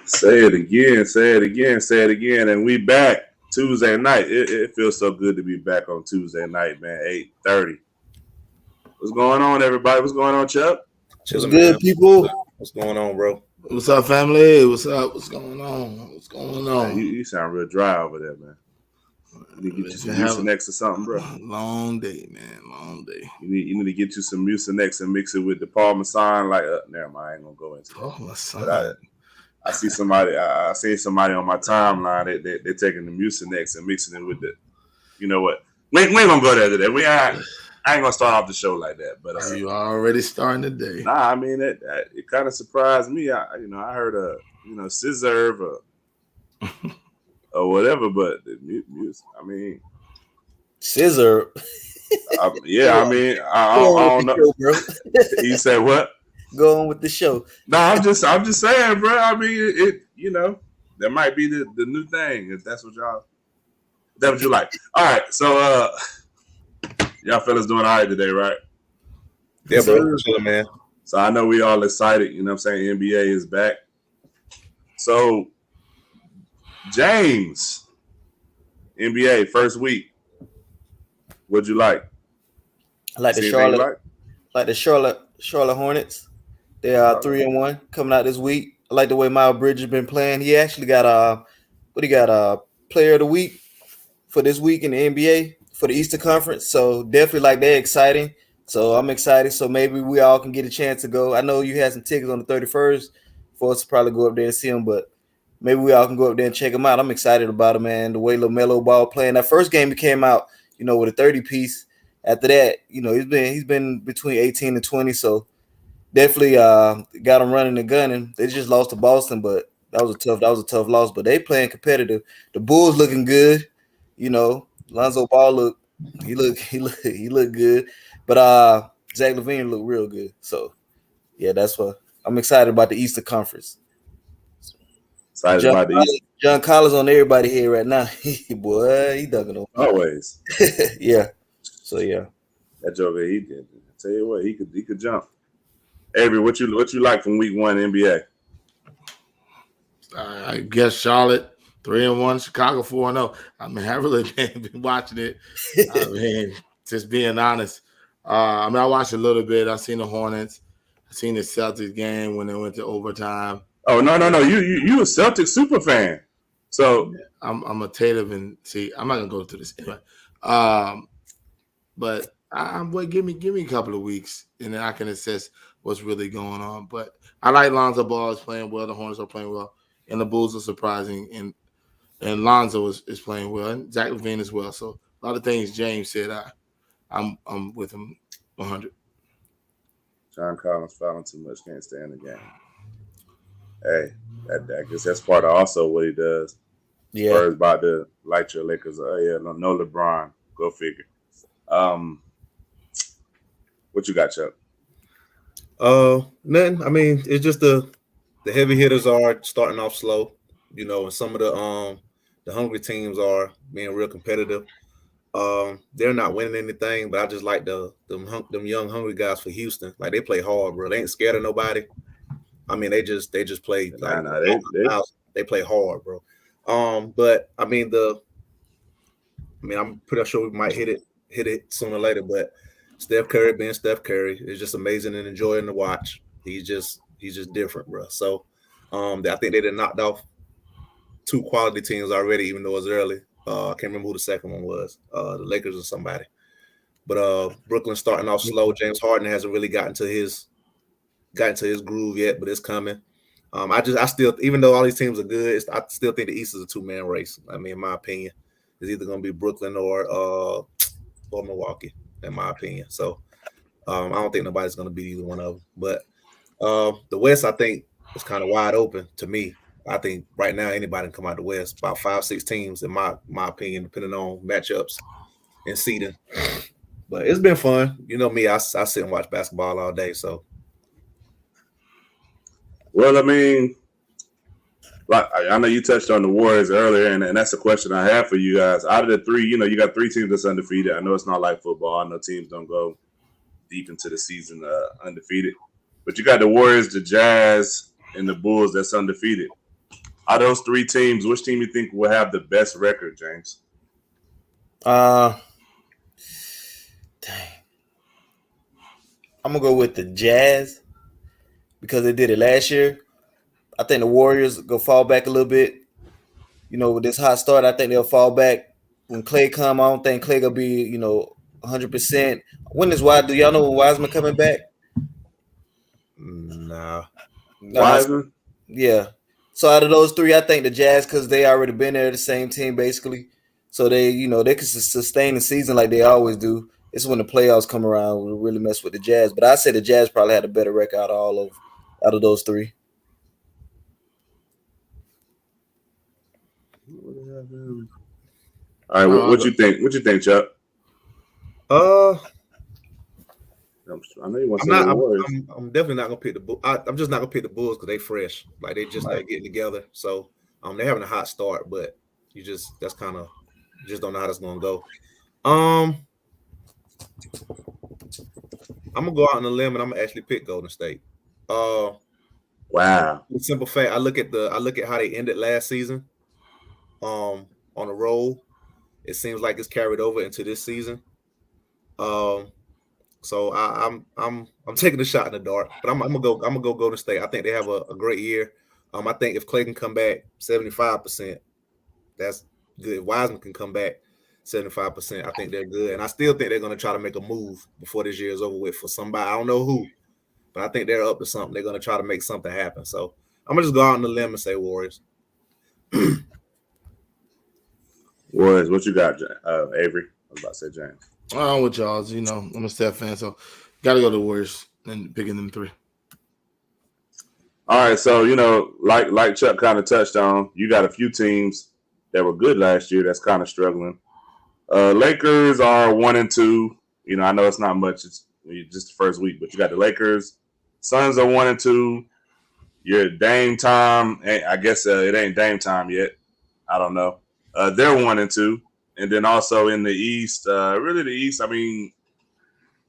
Say it again, say it again, say it again, and we back Tuesday night. It feels so good to be back on Tuesday night, man. 8:30. What's going on, everybody? What's going on, Chuck? What's Chilling, good, man. people? What's going on, bro? What's up, family? What's up? What's going on? What's going Man, on? you sound real dry over there, man. You need to get you If some you have Mucinex or something, bro. a long day, man. Long day. You need to get you some Mucinex and mix it with the Parmesan. Like, never mind, I ain't gonna go into that. Oh, my But son. I see somebody. I see somebody on my timeline. They're taking the Mucinex and mixing it with the. You know what? We ain't gonna go there today. I ain't gonna start off the show like that. But You already starting the day. nah, I mean it kind of surprised me. I heard scissor or whatever, but the music. I mean, Scissor. yeah. I mean, I Go on don't with the know. show, bro. You said what? Go on with the show. No, I'm just saying, bro. I mean, that might be the new thing if that's what you like. All right, so y'all fellas doing all right today, right? Yeah, bro. Chilling, man. So I know we all excited. You know what I'm saying? NBA is back. So James, NBA first week. What'd you like? I like the See anything you Charlotte, Charlotte Hornets. They are 3-1 coming out this week. I like the way Miles Bridges been playing. He actually got player of the week for this week in the NBA for the Eastern Conference. So definitely like that exciting. So I'm excited. So maybe we all can get a chance to go. I know you had some tickets on the 31st for us to probably go up there and see him, but maybe we all can go up there and check him out. I'm excited about him, man. The way LaMelo Ball playing. That first game he came out, with a 30 piece. After that, he's been between 18 and 20. So definitely got him running and gunning. They just lost to Boston, but that was a tough loss. But they playing competitive. The Bulls looking good. Lonzo Ball he looked good. But Zach LaVine looked real good. So yeah, that's what I'm excited about the Eastern Conference. Excited about the East. John Collins on everybody here right now. Boy, he ducking on. Always. Yeah. So yeah. That joker, he did. Tell you what, he could jump. Avery, what you like from week 1 NBA? I guess Charlotte 3-1, Chicago 4-0. I mean, I really been watching it. I mean, just being honest. I watched a little bit. I seen the Hornets. I seen the Celtics game when they went to overtime. Oh no! You a Celtics super fan. So I'm a Tatum and see. I'm not gonna go through this anyway. But give me a couple of weeks and then I can assess what's really going on. But I like Lonzo Ball is playing well. The Hornets are playing well, and the Bulls are surprising. And Lonzo is playing well, and Zach LaVine as well. So a lot of things James said. I'm with him 100. John Collins fouling too much, can't stay in the game. Hey, I guess that's part of also what he does. Yeah. Spurs about to light your Lakers. Oh yeah, no LeBron. Go figure. What you got, Chuck? Nothing. I mean, it's just the heavy hitters are starting off slow, and some of the hungry teams are being real competitive. They're not winning anything, but I just like them young hungry guys for Houston. Like they play hard, bro. They ain't scared of nobody. I mean, they just play like they play hard, bro. But I mean I'm pretty sure we might hit it sooner or later, but Steph Curry being Steph Curry is just amazing and enjoying to watch. He's just different, bro. So I think they done knocked off 2 quality teams already, even though it's early. I can't remember who the second one was, the Lakers or somebody. But Brooklyn starting off slow. James Harden hasn't really gotten to his groove yet, but it's coming. I still, even though all these teams are good, I still think the East is a 2-man race. I mean, in my opinion, it's either going to be Brooklyn or Milwaukee, in my opinion. So I don't think nobody's going to beat either one of them. But the West, I think, is kind of wide open to me. I think right now anybody can come out the West. About 5-6 teams, in my opinion, depending on matchups and seeding. But it's been fun. You know me, I sit and watch basketball all day. So, well, I mean, like I know you touched on the Warriors earlier, and that's a question I have for you guys. Out of the 3, you got 3 teams that's undefeated. I know it's not like football. I know teams don't go deep into the season undefeated, but you got the Warriors, the Jazz, and the Bulls that's undefeated. Out of those three teams, which team you think will have the best record, James? Dang. I'm gonna go with the Jazz because they did it last year. I think the Warriors go fall back a little bit. You know, with this hot start, I think they'll fall back. When Clay come, I don't think Clay gonna be, 100%. When is Wiseman? Do y'all know when Wiseman coming back? Nah. Wiseman? Yeah. So out of those three, I think the Jazz, because they already been there, the same team basically. So they, they can sustain the season like they always do. It's when the playoffs come around we'll really mess with the Jazz. But I say the Jazz probably had a better record out of those three. All right, what you think? What you think, Chuck? I know you want to say the Warriors. I'm definitely not gonna pick the Bulls. I'm just not gonna pick the Bulls because they fresh, like they just like getting together. So they're having a hot start, but you just don't know how that's gonna go. I'm gonna go out on a limb and I'm gonna actually pick Golden State. Wow. The simple fact, I look at how they ended last season. On a roll, it seems like it's carried over into this season. So I'm taking a shot in the dark, but I'm gonna go Golden State. I think they have a great year. I think if Clay can come back 75%, that's good. If Wiseman can come back 75%, I think they're good. And I still think they're gonna try to make a move before this year is over with for somebody. I don't know who, but I think they're up to something. They're gonna try to make something happen. So I'm gonna just go out on the limb and say Warriors. Warriors, what you got, Avery? I was about to say James. I'm with y'all. I'm a Steph fan, so got to go to the Warriors and picking them three. All right, so like Chuck kind of touched on, you got a few teams that were good last year that's kind of struggling. Lakers are 1-2. I know it's not much; it's just the first week, but you got the Lakers. Suns are 1-2. Your Dame time, I guess it ain't Dame time yet. I don't know. They're 1-2. And then also in the East, really the East, I mean,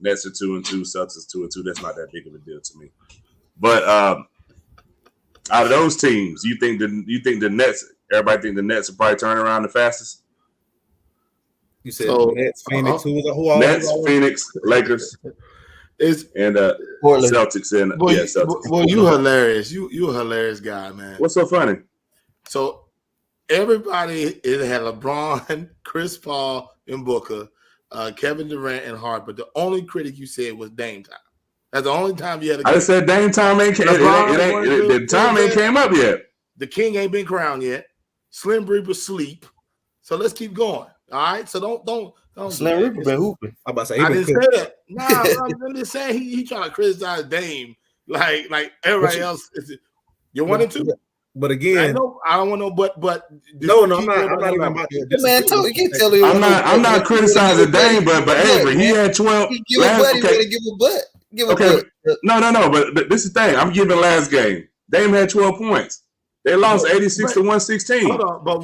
Nets are 2-2, Celtics 2-2. That's not that big of a deal to me. But out of those teams, you think the Nets? Everybody think the Nets will probably turn around the fastest? You said Nets, Phoenix, Nets, Phoenix, Lakers, and Portland. Celtics and Celtics. Well, you hilarious. You a hilarious guy, man. What's so funny? So. Everybody had LeBron, Chris Paul, and Booker, Kevin Durant, and Hart, but the only critic you said was Dame time. That's the only time you had a I just said Dame time ain't came. The time ain't came up yet. The king ain't been crowned yet. Slim Reaper sleep. So let's keep going. All right. So don't. Slim Reaper been hooping. I'm about to say I didn't say that. Nah, I'm just saying he trying to criticize Dame like everybody else. You're 1-2. But again, I don't want no but. No, I'm not even about to. Man, you can't tell you. I'm not criticizing Dame, but Avery, he had 12. Give a butt. Okay. Give a butt. Give a butt. No. But this is the thing. I'm giving last game. Dame had 12 points. They lost 86-116. Hold on, but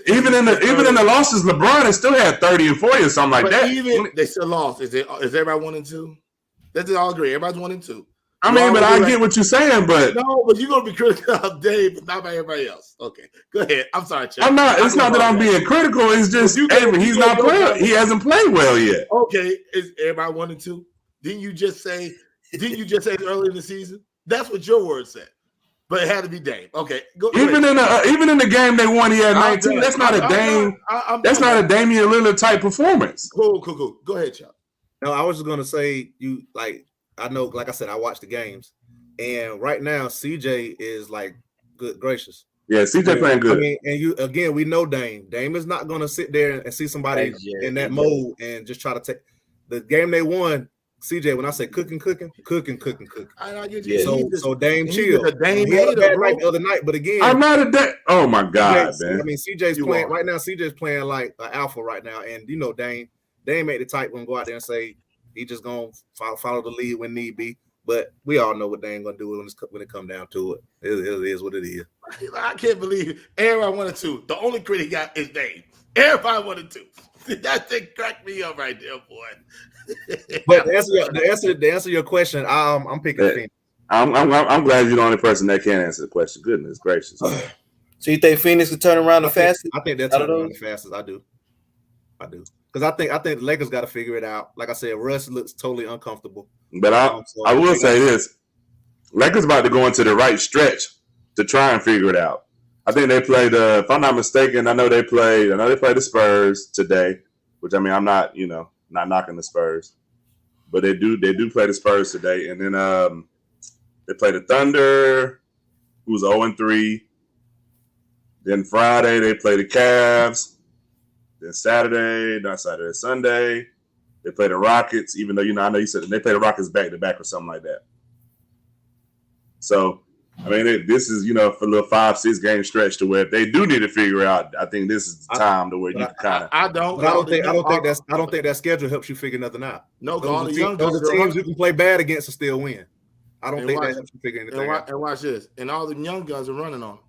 even in the losses, LeBron has still had 30 and 40 or something like that. Even they still lost. Is everybody 1-2? Let's all agree. Everybody's 1-2. I mean, but I get what you're saying, but no, but you're gonna be critical of Dave, but not by everybody else. Okay, go ahead. I'm sorry, Chuck. I'm not. It's not that I'm being critical. It's just Avery. He's not playing. He hasn't played well yet. Okay, is everybody 1-2? Didn't you just say early in the season? That's what your word said. But it had to be Dame. Okay, go even in the game they won, he had 19. That's not a Dame. That's not a Damian Lillard type performance. Cool. Go ahead, Chuck. No, I was just gonna say I know, like I said, I watch the games, and right now CJ is like good gracious. Yeah, CJ playing good. I mean, we know Dame. Dame is not gonna sit there and see somebody in that mode and just try to take the game they won. CJ, when I say cooking. So Dame chill. He had a bad night the other night, but again, I'm not a Dame. Oh my God, man. I mean, CJ's playing right now. CJ's playing like an alpha right now, and Dame ain't the type gonna go out there and say he just gonna follow the lead when need be. But we all know what Dame gonna do when it come down to it. It is what it is. I can't believe everybody 1-2. The only critic got is Dame. Everybody 1-2. That thing cracked me up right there, boy. But to answer your question, I'm picking Phoenix. I'm glad you're the only person that can answer the question. Goodness gracious. So you think Phoenix could turn around the fastest? I think they'll turn around the fastest. I do. Because I think the Lakers got to figure it out. Like I said, Russ looks totally uncomfortable. But I will say this: Lakers about to go into the right stretch to try and figure it out. I think they played. If I'm not mistaken, I know they played the Spurs today. Which I mean, I'm not not knocking the Spurs, but they do play the Spurs today, and then they play the Thunder, who's 0-3. Then Friday they play the Cavs. Then Sunday they play the Rockets. Even though I know you said they play the Rockets back to back or something like that. So I mean, this is for a little 5-6 game stretch to where if they do need to figure out, I think this is the time to where you can kind of. I don't think that schedule helps you figure nothing out. No, those are teams you can play bad against and still win. I don't think that helps you figure anything out. And watch this, and all the young guns are running on them.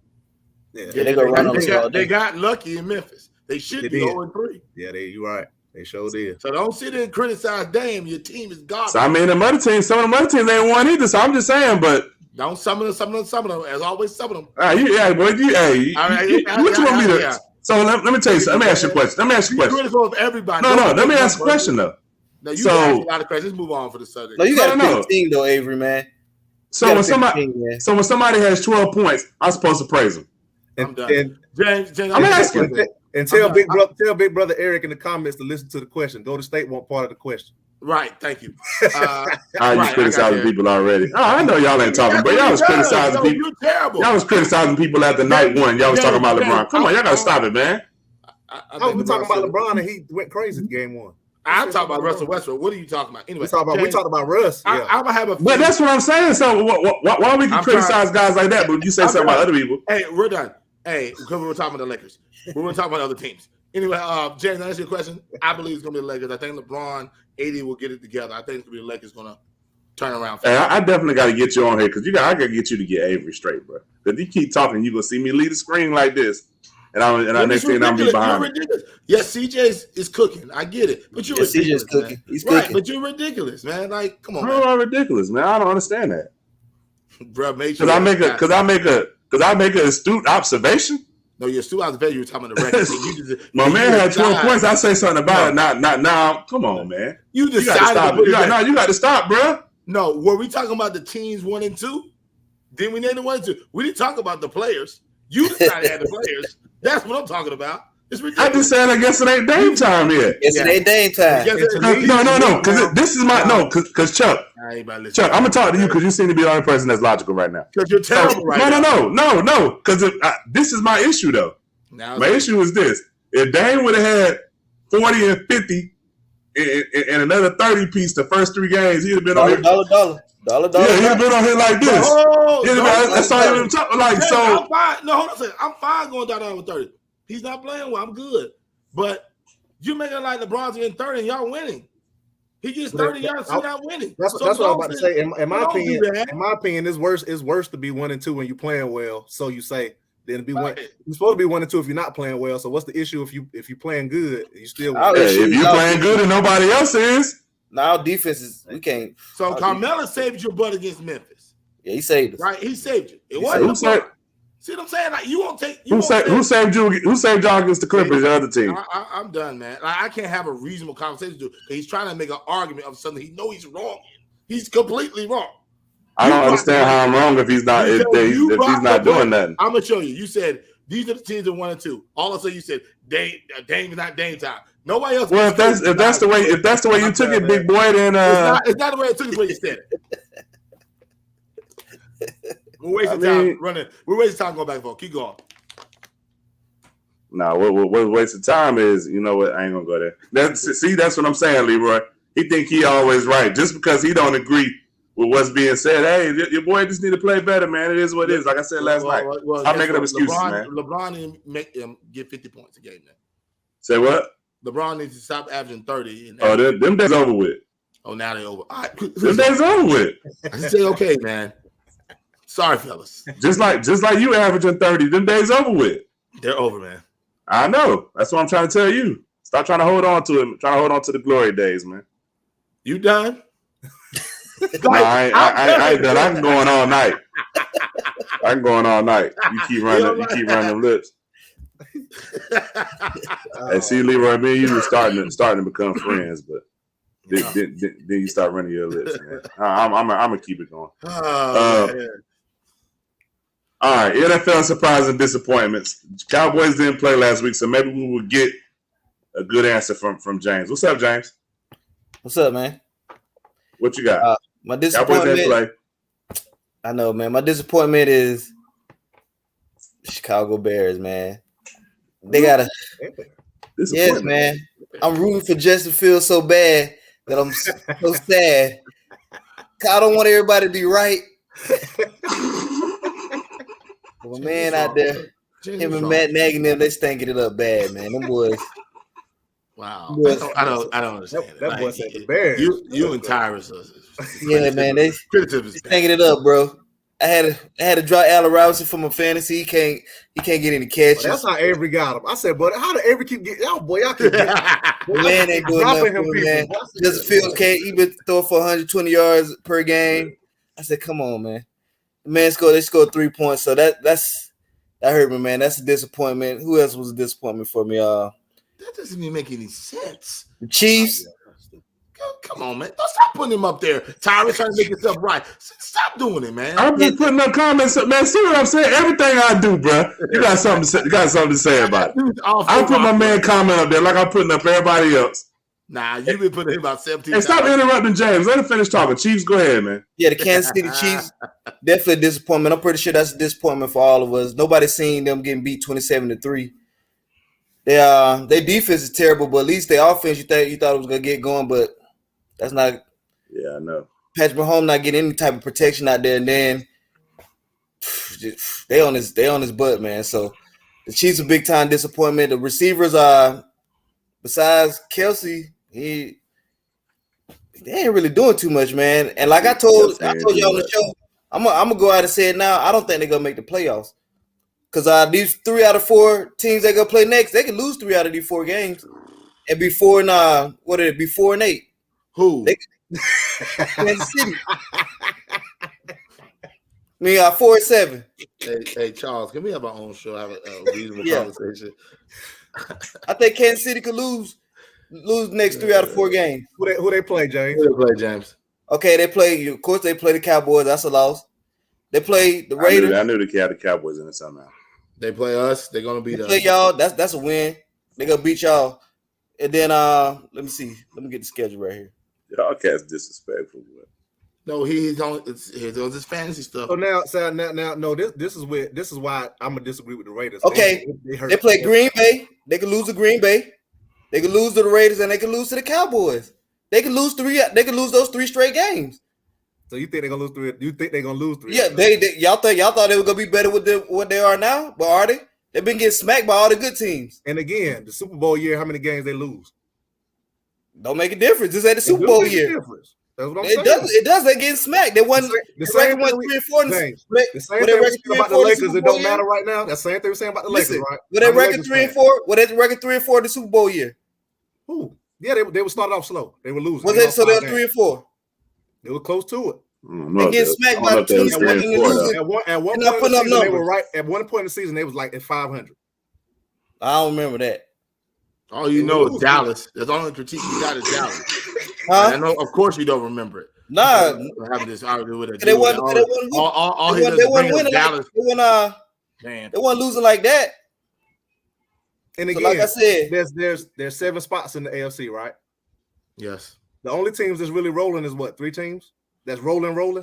Yeah, they go run on them. They got lucky in Memphis. They should be 0-3. Yeah, you're right. They sure did. So don't sit there and criticize Dame. Your team is garbage. So I mean, some of the other teams ain't won either. So I'm just saying, but. Don't some of them, as always, some of them. What you want me to? So let me tell you something. Let me ask you a question. You're critical of everybody. No. Let me ask a question though. No, you ask a lot of questions. Let's move on for the subject. No, you got to pick a team though, Avery, man. So when somebody has 12 points, I'm supposed to praise them. I'm done. James, I'm asking. And tell Big Brother Eric in the comments to listen to the question. Golden State won't part of the question. Right, thank you. You criticizing people already. Oh, I know y'all ain't talking, but y'all was criticizing people. You're terrible. Y'all was criticizing people after night one. Y'all was talking about LeBron. Come on, y'all gotta stop it, man. I was talking about LeBron and he went crazy in game one. I'm talking about Russell Westbrook. What are you talking about? Anyway, we talked about Russ. Yeah. I'm gonna have a. But that's what I'm saying. So why we can criticize guys like that, but you say something about other people? Hey, we're done. Hey, because we were talking about the Lakers. We were talking about other teams. Anyway, James, I ask you a question. I believe it's gonna be the Lakers. I think LeBron, AD will get it together. I think it's gonna be the Lakers gonna turn around. Hey, I definitely got to get you on here because I got to get you to get Avery straight, bro. Because you keep talking, you gonna see me lead the screen like this, and I next thing I'm be behind. You're ridiculous. Yes, CJ is cooking. I get it, but you're ridiculous. CJ's cooking. Man. He's cooking. Right, but you're ridiculous, man. Like, come on. I'm ridiculous, man. I don't understand that, bro. Make sure because I make an astute observation. No, you're still out of bed. You were talking about the record. My man had 12 points. I say something about it. Not now. Come on, man. You got to stop, bro. No, were we talking about the teams 1 and 2? Then we named the 1 and 2. We didn't talk about the players. You decided to have the players. That's what I'm talking about. It's ridiculous. I just said I guess it ain't Dame time yet. It ain't Dame time. No. Because this is my Because Chuck, I'm gonna talk to you because you seem to be the only person that's logical right now. Because you're terrible right now. No. Because this is my issue though. My issue is this: if Dame would have had 40 and 50 and another 30 piece the first 3 games, he'd have been on here. Dollar. Yeah, he'd have been on here like this. That's all you're talking like. So I'm fine. No, hold on a second. I'm fine going down with 30. He's not playing well. I'm good. But you making it like LeBron's getting 30 and y'all winning. He gets 30 yards, so not winning. That's what I'm about to say. In my opinion, it's worse to be 1 and 2 when you're playing well. So you say then be one. You're supposed to be 1 and 2 if you're not playing well. So what's the issue if you're playing good? You still win. If you're playing good and nobody else is. Now defenses we can't. So Carmelo saved your butt against Memphis. Yeah, he saved us. Right, he saved you. It wasn't. See what I'm saying? Like you won't take. Who saved you? Who saved y'all against the Clippers? The other team. I'm done, man. Like, I can't have a reasonable conversation with you. He's trying to make an argument of something he knows he's wrong in. He's completely wrong. I don't understand how I'm wrong if he's not if he's not doing nothing. I'm gonna show you. You said these are the teams that 1 and 2. All of a sudden you said Dame is not Dame time. Nobody else. Well, if that's the way you took it, big boy, then it's not the way I took it. It's the way you said it. We're wasting time running. We're wasting time going back and forth. Keep going. No, what wasting time is, you know what? I ain't gonna go there. That's what I'm saying, Leroy. He think he always right just because he don't agree with what's being said. Hey, your boy just need to play better, man. It is what it is. Like I said last night, I'm making up excuses, man. LeBron didn't make him get 50 points a game. Now. Say what? LeBron needs to stop averaging 30. Them days over with. Oh, now they over. All right. Them days over with. I say okay, man. Sorry, fellas. Just like you averaging 30, them days over with. They're over, man. I know. That's what I'm trying to tell you. Stop trying to hold on to it. Trying to hold on to the glory days, man. You done? No, I ain't done. I'm going all night. I can go on all night. You keep running. You keep running them lips. And see, Leroy, me and you were starting to become friends, but then you start running your lips, man. I'm gonna keep it going. All right, NFL surprise and disappointments. Cowboys didn't play last week, so maybe we will get a good answer from James. What's up, James? What's up, man? What you got? My Cowboys disappointment. didn't play. I know, man. My disappointment is Chicago Bears, man. They gotta. Yes, man. I'm rooting for Justin Fields so bad that I'm so sad. I don't want everybody to be right. Well, man, out there, him and Matt Nagy and them, they stinking it up bad, man. Them boys. Wow. Boys. I don't understand That boy like, said the Bears. You and Tyrus. Yeah, man, they criticism is stinking it up, bro. I had to drop Allen Robinson from a fantasy. He can't get any catches. Well, that's how Avery got him. I said, but how did Avery keep getting? Y'all keep getting. Man ain't doing nothing for him, man. Justin Fields can't even throw for 120 yards per game. I said, come on, man. The man they scored 3 points, so that hurt me, man. That's a disappointment. Who else was a disappointment for me? That doesn't even make any sense. The Chiefs. Come on, man. Don't stop putting him up there. Tyrus trying to make himself right. Stop doing it, man. I've been putting up comments, man. See what I'm saying? Everything I do, bro. You got something to say. You got something to say about it. I put my man comment up there like I'm putting up everybody else. Nah, you've been putting him about 17. And stop interrupting James. Let him finish talking. Chiefs, go ahead, man. Yeah, the Kansas City Chiefs, definitely a disappointment. I'm pretty sure that's a disappointment for all of us. Nobody's seen them getting beat 27-3. Their defense is terrible, but at least their offense, you thought it was gonna get going, but that's not. Yeah, I know. Patrick Mahomes not getting any type of protection out there, and then they on his butt, man. So the Chiefs a big time disappointment. The receivers are, besides Kelsey, they ain't really doing too much, man. And like I told you on the show, I'm gonna go out and say it now. I don't think they're gonna make the playoffs because these 3 out of 4 teams they're gonna play next, they can lose 3 out of these 4 games and be 4-8. Who? Kansas City. Me 4-7. Hey, Charles, can we have our own show? Have a reasonable conversation. I think Kansas City could lose the next 3 out of 4 games. Who they play, James? Who they play, James? Okay, they play. Of course, they play the Cowboys. That's a loss. They play the Raiders. I knew they had the Cowboys in it somehow. They play us. They're gonna beat us. Play y'all. That's a win. They gonna beat y'all. And then let me see. Let me get the schedule right here. Y'all cats disrespectful. No, he's on. Here's this fantasy stuff. So now, no. This is why I'm gonna disagree with the Raiders. Okay, they play Green Bay. They could lose to Green Bay. They could lose to the Raiders, and they could lose to the Cowboys. They could lose 3. They could lose those 3 straight games. So you think they're gonna lose 3? You think they're gonna lose 3? Yeah, y'all thought they were gonna be better with what they are now, but are they? They've been getting smacked by all the good teams. And again, the Super Bowl year, how many games they lose? Don't make a difference. This ain't the Super Bowl year. That's what I'm saying. It does. They getting smacked. They won. The same won thing 3 and 4. The same thing we're saying about the Lakers. It don't matter right now. That's the same thing we're saying about the Lakers, right? Were they record 3 and 4? Were they record 3 and 4 the Super Bowl year? Who? Yeah, they were started off slow. They were losing. Was it so? They were 3 and 4. They were close to it. They get smacked by 2 and losing. At one point in the season, they were right. At one point in the season, they was like at 500. I don't remember that. All you know is Dallas. That's the only critique you got is Dallas. Huh? I know, of course, you don't remember it. Nah, having this argument with they wasn't winning. Dallas. They weren't losing like that. And again, like I said, there's 7 spots in the AFC, right? Yes. The only teams that's really rolling is what? 3 teams that's rolling.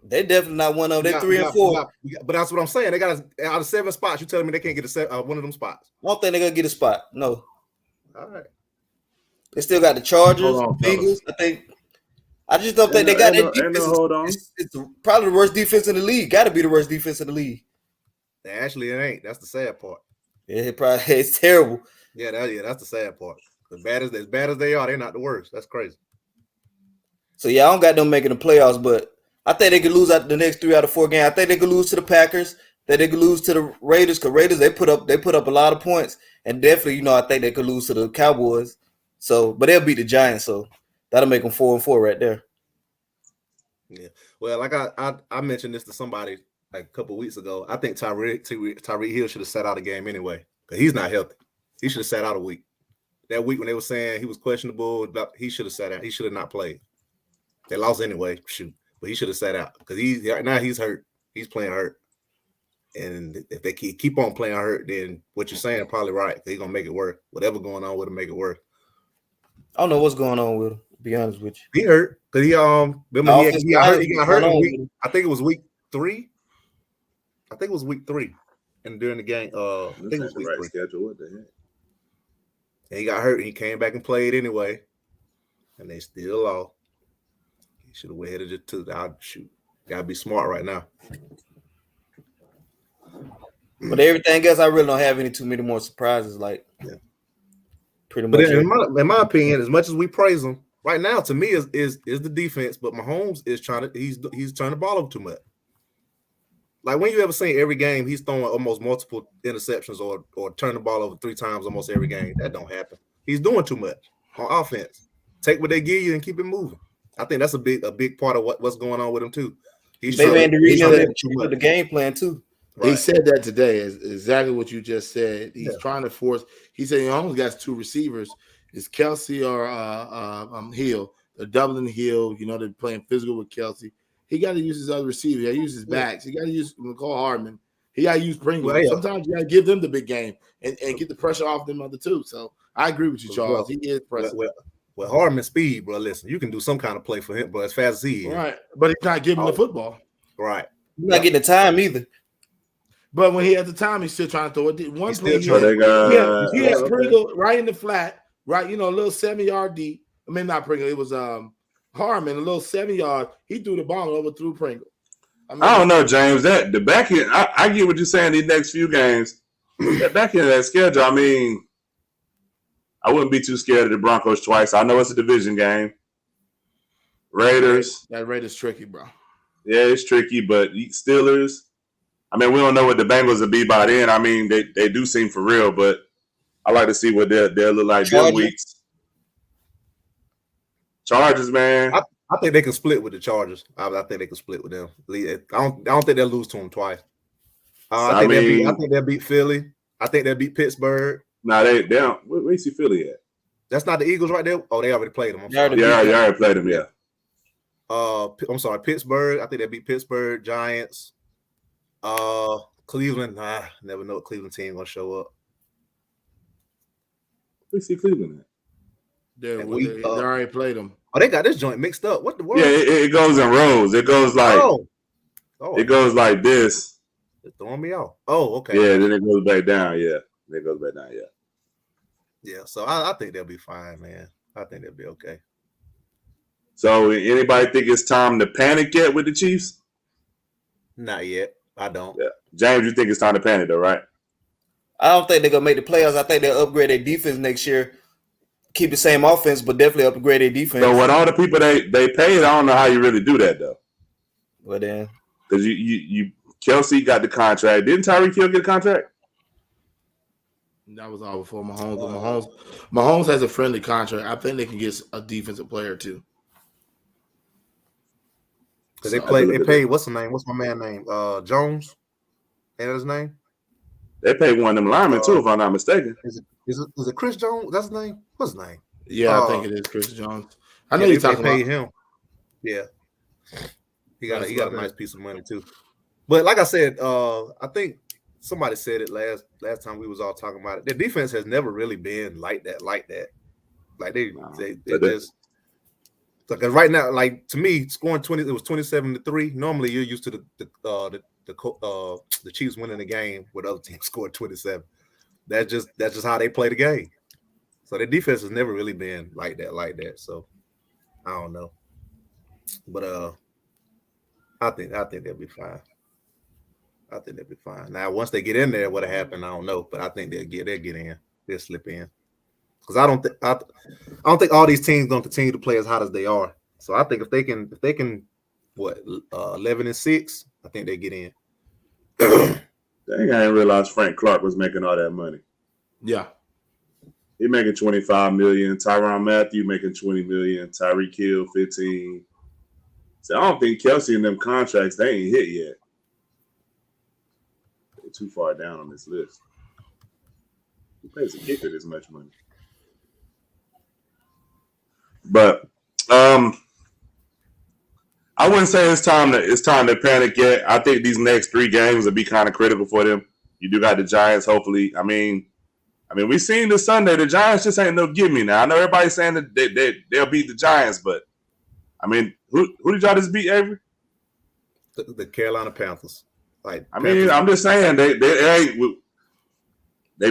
They definitely not one of them. They're 3 and 4. But that's what I'm saying. They got out of 7 spots. You telling me they can't get one of them spots? I don't think they're gonna get a spot. No. All right. They still got the Chargers, Bengals. I just don't think they got that defense. Hold on. It's probably the worst defense in the league. Got to be the worst defense in the league. Actually, it ain't. That's the sad part. Yeah, it's terrible. Yeah, that's the sad part. As bad as they are, they're not the worst. That's crazy. So yeah, I don't got them making the playoffs, but I think they could lose out the next 3 out of 4 games. I think they could lose to the Packers. That they could lose to the Raiders. Because Raiders they put up a lot of points, and definitely I think they could lose to the Cowboys. So, but they'll beat the Giants, so that'll make them 4 and 4 right there. Yeah. Well, like I mentioned this to somebody like a couple of weeks ago. I think Tyreek Hill should have sat out a game anyway because he's not healthy. He should have sat out a week. That week when they were saying he was questionable, he should have sat out. He should have not played. They lost anyway, shoot, but he should have sat out because right now he's hurt. He's playing hurt, and if they keep on playing hurt, then what you're saying probably right. They're gonna make it work. Whatever going on with him, make it work. I don't know what's going on with him. To be honest with you, He hurt because he remember he got hurt. He got hurt in week. I think it was week 3. I think it was week 3, and during the game, I think it was week 3. Schedule. What the heck? And he got hurt, and he came back and played anyway, and they still lost. He should have waited it to the shoot. Gotta be smart right now. but everything else, I really don't have too many more surprises. Like, pretty much. But in my opinion, as much as we praise him, right now to me is the defense. But Mahomes is he's turning the ball over too much. Like when you ever seen every game, he's throwing almost multiple interceptions or turning the ball over 3 times almost every game. That don't happen. He's doing too much on offense. Take what they give you and keep it moving. I think that's a big part of what's going on with him too. He's maybe the reason of the game plan too. Right. He said that today is exactly what you just said. He's trying to force. He said he almost got 2 receivers. It's Kelsey or Hill. They're doubling Hill. You know, they're playing physical with Kelsey. He got to use his other receiver. He got to use his backs. He got to use McCall Hardman. He got to use Pringle. Well, sometimes you got to give them the big game and get the pressure off them other 2. So I agree with you, Charles. He is pressing. Well, Hardman speed, bro. Listen, you can do some kind of play for him, bro, as fast as he is. Right, but he's not giving the football. Right. He's not getting the time either. But when he had the time, he's still trying to throw it. One play, he had Pringle right in the flat, right? You know, a little 7-yard deep. I mean, not Pringle. It was Harmon, a little 7-yard. He threw the ball over through Pringle. I don't know, James. That the back end. I get what you're saying. These next few games, that back end of that schedule. I mean, I wouldn't be too scared of the Broncos twice. I know it's a division game. Raiders. That Raiders tricky, bro. Yeah, it's tricky, but Steelers. I mean, we don't know what the Bengals will be by then. I mean, they do seem for real, but I like to see what they'll look like them weeks. Chargers, man. I think they can split with the Chargers. I think they can split with them. I don't think they'll lose to them twice. I think they'll beat Philly. I think they'll beat Pittsburgh. Nah, they don't. Where you see Philly at? That's not the Eagles right there. Oh, they already played them. You already played them. Yeah. I'm sorry, Pittsburgh. I think they beat Pittsburgh, Giants. Cleveland. Never know what Cleveland team gonna show up. We see Cleveland at. They already played them. Oh, they got this joint mixed up. What the world? Yeah, it goes in rows. It goes like it goes like this. It's throwing me off. Oh, okay. Yeah, then it goes back down. Yeah, it goes back down. Yeah. Yeah. So I think they'll be fine, man. I think they'll be okay. So anybody think it's time to panic yet with the Chiefs? Not yet. I don't. Yeah. James, you think it's time to panic though, right? I don't think they're gonna make the playoffs. I think they'll upgrade their defense next year. Keep the same offense, but definitely upgrade their defense. So with all the people they paid, I don't know how you really do that though. Well then, because you Kelsey got the contract. Didn't Tyreek Hill get a contract? That was all before Mahomes. Mahomes has a friendly contract. I think they can get a defensive player too. Because they paid what's the name? What's my man name? Jones. Ain't that his name? They paid one of them linemen too, if I'm not mistaken. Is it Chris Jones? That's his name. What's his name? Yeah, I think it is Chris Jones. I know you're talking about him. Yeah, he got a nice piece of money too. But like I said, I think somebody said it last time we was all talking about it. Their defense has never really been like that. Like they just because right now, like to me, scoring 20, it was 27-3. Normally, you're used to the Chiefs winning the game with other teams scoring 27. That's just how they play the game. So their defense has never really been like that. So I don't know, but I think they'll be fine. I think they'll be fine. Now, once they get in there, what'll happen, I don't know, but I think they'll get in. They'll slip in. Because I don't think all these teams gonna continue to play as hot as they are. So I think if they can 11-6, I think they get in. Dang, I didn't realize Frank Clark was making all that money. Yeah. He making $25 million. Tyrann Mathieu making $20 million. Tyreek Hill 15. So I don't think Kelsey and them contracts, they ain't hit yet. They're too far down on this list. Who pays a kicker this much money? But I wouldn't say it's time to panic yet. I think these next 3 games will be kind of critical for them. You do got the Giants, hopefully. I mean, we seen this Sunday. The Giants just ain't no gimme now. I know everybody's saying that they'll beat the Giants, but I mean, who did y'all just beat, Avery? The Carolina Panthers. Like, Panthers. I'm just saying they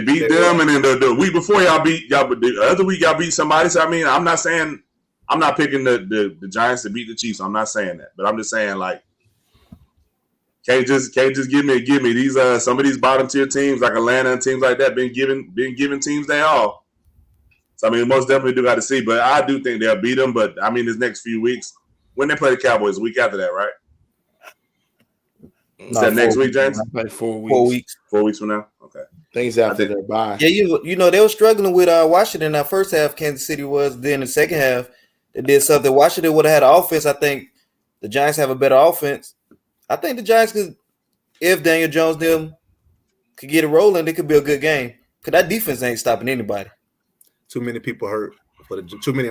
beat them, and then the week before y'all beat y'all, but the other week y'all beat somebody. So I mean, I'm not saying I'm not picking the Giants to beat the Chiefs. I'm not saying that, but I'm just saying like can't just give me these some of these bottom tier teams like Atlanta and teams like that been giving teams they all. So I mean, most definitely do got to see, but I do think they'll beat them. But I mean, this next few weeks when they play the Cowboys, a week after that, right? Is that next week, James? Like 4 weeks. 4 weeks. 4 weeks from now. Okay. Things after their bye. Yeah, you know they were struggling with Washington in that first half. Kansas City was. Then the second half, they did something. Washington would have had an offense. I think the Giants have a better offense. I think the Giants could, if Daniel Jones them could get it rolling, it could be a good game. Cause that defense ain't stopping anybody. Too many people hurt for the too many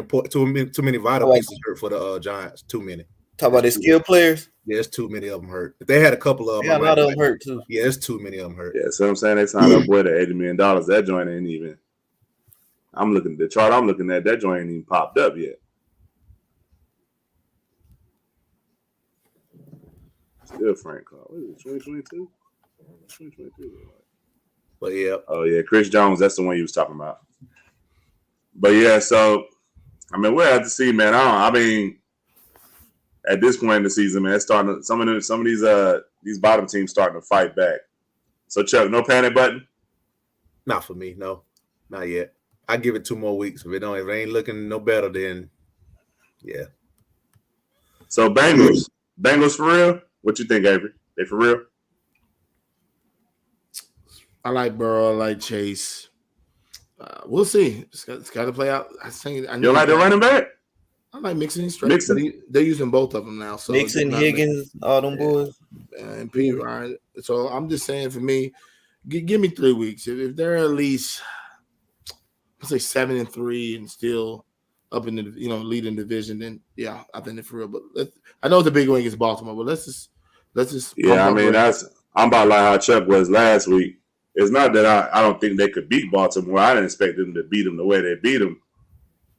vital pieces hurt for the Giants. Too many. Talk about their skilled players. Yeah, it's too many of them hurt. If they had a couple of them, yeah, a lot of them hurt too. Yeah, it's too many of them hurt. Yeah, so I'm saying they signed up boy to $80 million. That joint ain't even. I'm looking at the chart. I'm looking at that joint ain't even popped up yet. Still Frank Clark. What is it? 2022? 2023. But yeah. Oh yeah, Chris Jones. That's the one you was talking about. But yeah, so I mean, we'll have to see, man. I mean, at this point in the season, man, it's starting. Some of these bottom teams starting to fight back. So Chuck, no panic button. Not for me, no, not yet. I give it 2 more weeks. If it ain't looking no better, then yeah. So Bengals for real? What you think, Avery? They for real? I like Burrow. I like Chase. We'll see. It's got to play out. You don't like the running back? I like Mixon and Straight. They're using both of them now. So Mixon, Higgins, all them boys. And P. Ryan. So I'm just saying for me, give me 3 weeks. If they're at least, let's say 7-3 and still up in the leading division, then yeah, I think they're for real. But I know it's a big win against Baltimore, but let's just yeah. I mean, I'm about like how Chuck was last week. It's not that I don't think they could beat Baltimore. I didn't expect them to beat them the way they beat them.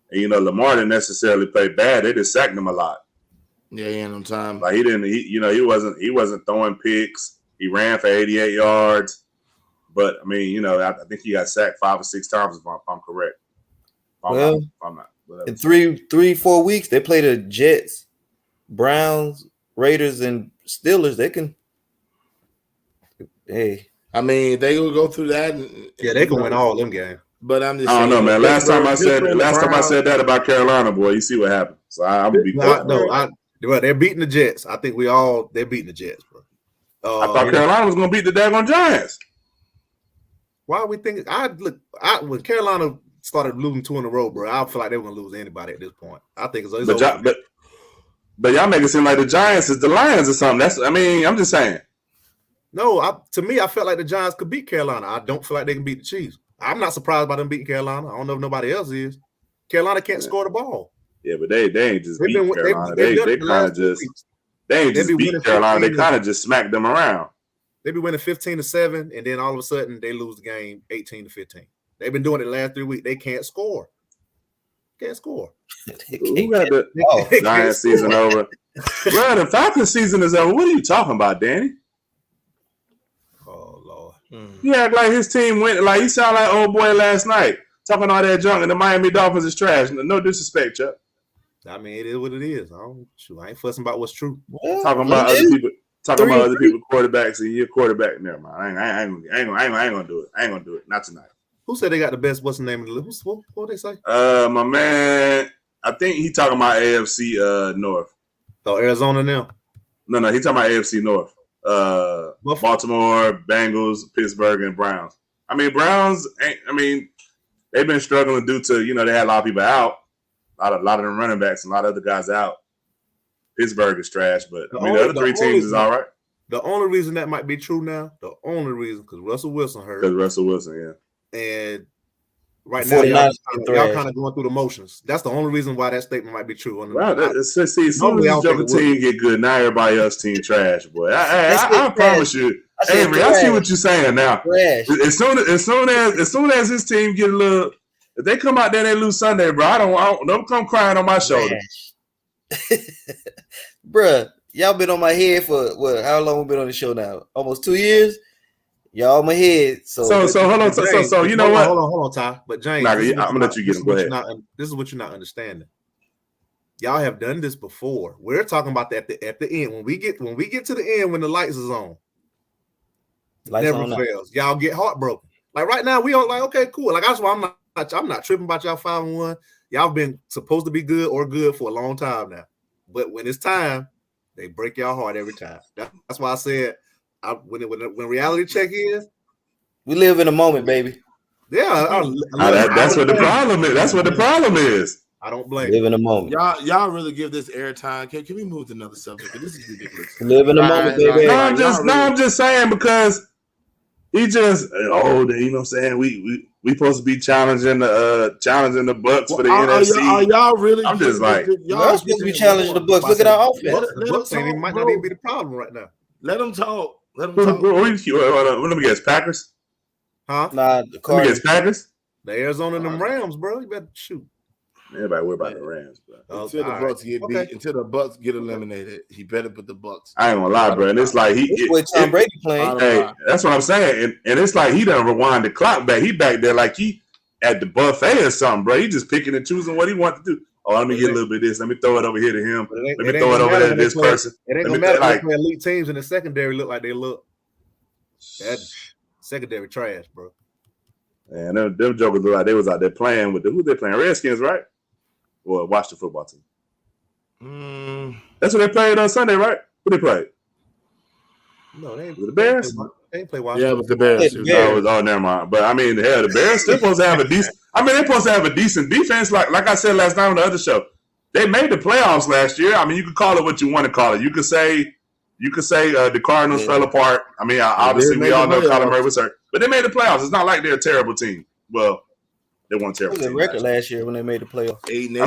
And Lamar didn't necessarily play bad. They just sacked him a lot. Yeah, he ain't on time. Like he wasn't throwing picks. He ran for 88 yards. But I mean, I think he got sacked 5 or 6 times if I'm correct. Well, I'm not. In 3-4 weeks, they play the Jets, Browns, Raiders, and Steelers. They can. Hey, I mean, they will go through that. Yeah, they can win all them games. But I'm just. I don't know, man. Last time I said that about Carolina, boy, you see what happened. So I'm gonna be quiet. Well, they're beating the Jets. I think they're beating the Jets, bro. I thought Carolina was gonna beat the daggone Giants. Why are we thinking? When Carolina started losing 2 in a row, bro, I feel like they were gonna lose anybody at this point. I think it's over. But y'all make it seem like the Giants is the Lions or something. I'm just saying. No, to me, I felt like the Giants could beat Carolina. I don't feel like they can beat the Chiefs. I'm not surprised by them beating Carolina. I don't know if nobody else is. Carolina can't score the ball. Yeah, but they ain't just beat Carolina. They kind of just they ain't just beat Carolina. They kind of just smacked them around. They be winning 15-7, and then all of a sudden they lose the game 18-15. They've been doing it the last 3 weeks. They can't score. Who got the Giants season over? Bro, the Falcons season is over. What are you talking about, Danny? Oh Lord. You act like his team went like you sound like old boy last night talking all that junk and the Miami Dolphins is trash. No disrespect, Chuck. I mean, it is what it is. I ain't fussing about what's true. Well, talking about other people quarterbacks and your quarterback. Never mind. I ain't gonna do it. I ain't gonna do it. Not tonight. Who said they got the best? What's the name of the list? What they say? My man. I think he talking about AFC North. Oh, Arizona now. No, he talking about AFC North. Baltimore, Bengals, Pittsburgh, and Browns. I mean, Browns. They've been struggling due to they had a lot of people out, a lot of them running backs, and a lot of other guys out. Pittsburgh is trash, but The I mean the only- other three the only- teams is all right The only reason that might be true now, the only reason, because Russell Wilson hurt, because Russell Wilson. Yeah, and right The now 49ers y'all trash. kind of going through the motions. That's the only reason why that statement might be true. wow. See, as soon as Normally, I this don't Joker think it would. team get good, now everybody else team trash, boy. Let's I get promise trash. you, I said Avery. I see trash. what you're saying now. Trash. As soon as this team get a little, if they come out there and they lose Sunday, bro, I don't come crying on my shoulder. Trash. Bruh, y'all been on my head for what? How long we been on the show now? Almost 2 years. Y'all on my head. So So hold on. So you know what? Hold on, Ty. But James, Nah, this is I'm what gonna let you get him. Go ahead. This is what you're not understanding. Y'all have done this before. We're talking about that at the end. When we get to the end, when the lights is on, Lights never on now. fails. Y'all get heartbroken. Like right now, we all like, okay, cool. Like that's why I'm not tripping about y'all 5-1. Y'all been supposed to be good or good for a long time now. But when it's time, they break y'all heart every time. That's why I said when reality check is, We live in a moment, baby. yeah, That's what the problem is. That's what the problem is. I don't blame Live in a moment. Y'all really give this airtime. Can we move to another subject? This is ridiculous. Live in a moment, baby. No, Right, I'm just saying because he just you know what I'm saying. We supposed to be challenging the Bucks for the NFC. Are y'all really? I'm just like, Y'all supposed to be challenging the Bucks. Look at our offense. The Bucks might not even be the problem right now. Let them talk. Let them talk. Let me guess, Packers. Huh? Nah, the Let me Cardinals. guess, Packers. The Arizona and them Rams, bro. You better shoot. Everybody worry about the Rams, bro. Until the Bucks get beat, until the Bucks get eliminated, he better put the Bucks. I ain't gonna lie, bro. And it's like This boy Tom Brady playing. Hey, that's what I'm saying. And it's like he done rewind the clock back. He back there like he at the buffet or something, bro. He just picking and choosing what he wants to do. Oh, let me get a little bit of this. Let me throw it over here to him. Let me throw it over there to this person. It ain't gonna matter if elite teams in the secondary look like they look. That secondary trash, bro. And them jokers look like they was out there playing with who they playing? Redskins, right? Or Washington football team. That's what they played on Sunday, right? Who they played? No, they ain't. The Bears? They ain't play Washington. Yeah, but the Bears. Never mind. But I mean, hell, the Bears still supposed to have a decent. I mean, they're supposed to have a decent defense. Like I said last night on the other show, they made the playoffs last year. I mean, you could call it what you want to call it. You could say the Cardinals fell apart. I mean, obviously we all know Kyler Murray was hurt, but they made the playoffs. It's not like they're a terrible team. Well, they weren't terrible. What was the record last year when they made the playoffs? 8-8. I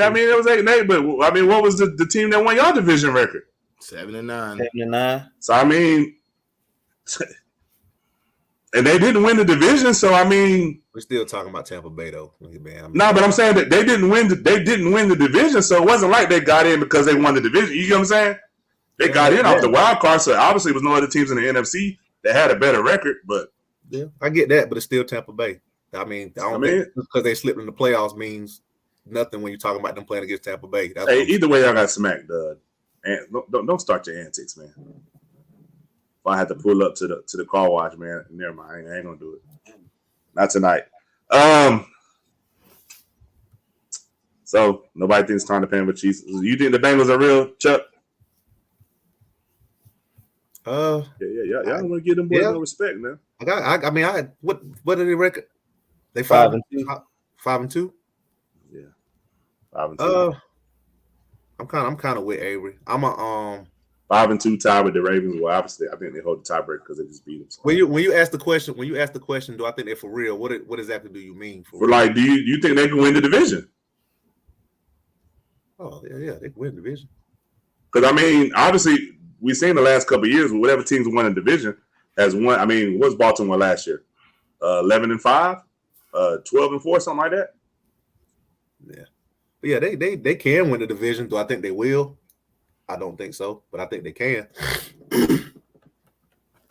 mean, it was 8-8. But I mean, what was the team that won y'all division record? 7-9. 7-9. So I mean, and they didn't win the division. So I mean, we're still talking about Tampa Bay though. No, but I'm saying that they didn't win the division. So it wasn't like they got in because they won the division. You get what I'm saying? They got in off the wild card. So obviously, there was no other teams in the NFC that had a better record. But yeah, I get that. But it's still Tampa Bay. I mean, I don't think because they slipped in the playoffs means nothing when you're talking about them playing against Tampa Bay. Hey, either way, y'all got smacked. And don't start your antics, man. If I had to pull up to the car wash, man, never mind. I ain't gonna do it. Not tonight. So nobody thinks time to pay with Chiefs. You think the Bengals are real, Chuck? Yeah. Y'all don't want to give them boys no respect, man. What did they record? They 5-2. 5-2. Yeah, 5-2. I'm kind of with Avery. I'm a 5-2 tie with the Ravens. Well, obviously, I think they hold the tiebreaker because they just beat them. So. When you ask the question, do I think they're for real? What exactly do you mean for real? Like, do you think they can win the division? Oh yeah, they can win the division. Because I mean, obviously, we've seen the last couple of years whatever teams won the division has won. I mean, what's Baltimore last year? 11-5, 12-4, something like that. Yeah, but yeah, they can win the division. Do I think they will? I don't think so, but I think they can.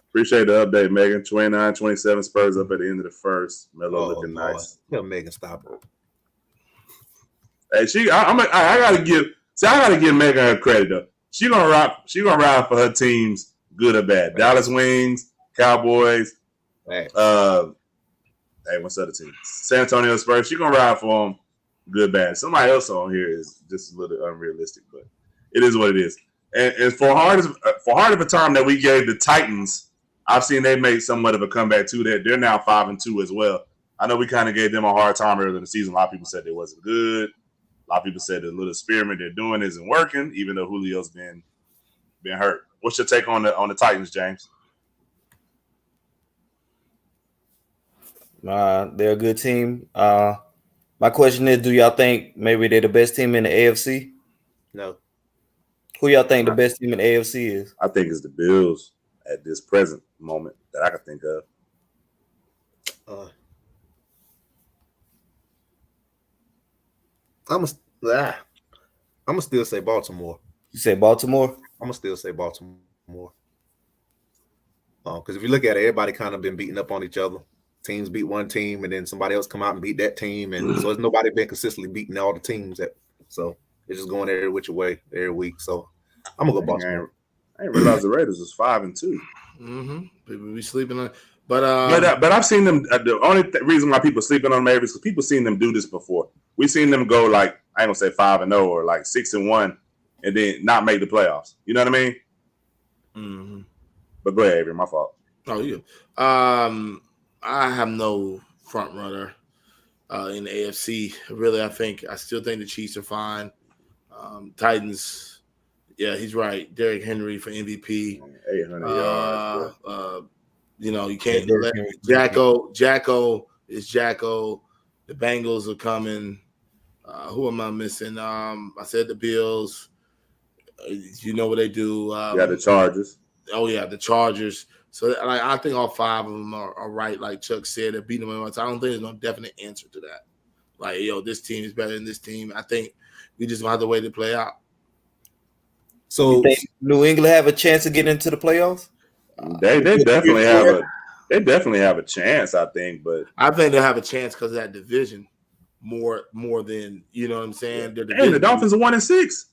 Appreciate the update, Megan. 29-27 Spurs up at the end of the first. Melo looking nice. Tell Megan stop it. Hey, I gotta give Megan her credit though. She gonna ride for her teams, good or bad. Right. Dallas Wings, Cowboys. Right. What's the other team? San Antonio Spurs. She gonna ride for them, good, bad. Somebody else on here is just a little unrealistic, but it is what it is. And for hard of a time that we gave the Titans, I've seen they made somewhat of a comeback too. They're now 5-2 as well. I know we kind of gave them a hard time earlier in the season. A lot of people said they wasn't good. A lot of people said the little experiment they're doing isn't working, even though Julio's been hurt. What's your take on the Titans, James? They're a good team. My question is, do y'all think maybe they're the best team in the AFC? No. Who y'all think the best team in the AFC is? I think it's the Bills at this present moment that I can think of. I'm gonna still say Baltimore. You say Baltimore? I'm gonna still say Baltimore. Because if you look at it, everybody kind of been beating up on each other. Teams beat one team, and then somebody else come out and beat that team, and so it's nobody been consistently beating all the teams. So it's just going every which way every week. So I'm gonna go Baltimore. I didn't realize the Raiders was 5-2. Mm-hmm. People be sleeping on, but I've seen them. The only reason why people sleeping on them is because people seen them do this before. We've seen them go like, I ain't gonna say 5-0 or like 6-1, and then not make the playoffs. You know what I mean? Mm-hmm. But go ahead, Avery. My fault. Oh, yeah. I have no front runner in the AFC. Really, I still think the Chiefs are fine. Titans, yeah, he's right. Derrick Henry for MVP. 800 yards. You can't let Jacko is Jacko. The Bengals are coming. Who am I missing? I said the Bills. You know what they do. The Chargers. Oh, yeah, the Chargers. So I think all 5 of them are right. Like Chuck said, they're beating them. So I don't think there's no definite answer to that. Like, this team is better than this team. I think we just gonna have to wait to play out. So, you think New England have a chance to get into the playoffs? They definitely have they definitely have a chance, I think. But I think they'll have a chance because of that division more than, you know what I'm saying. And the Dolphins are 1-6.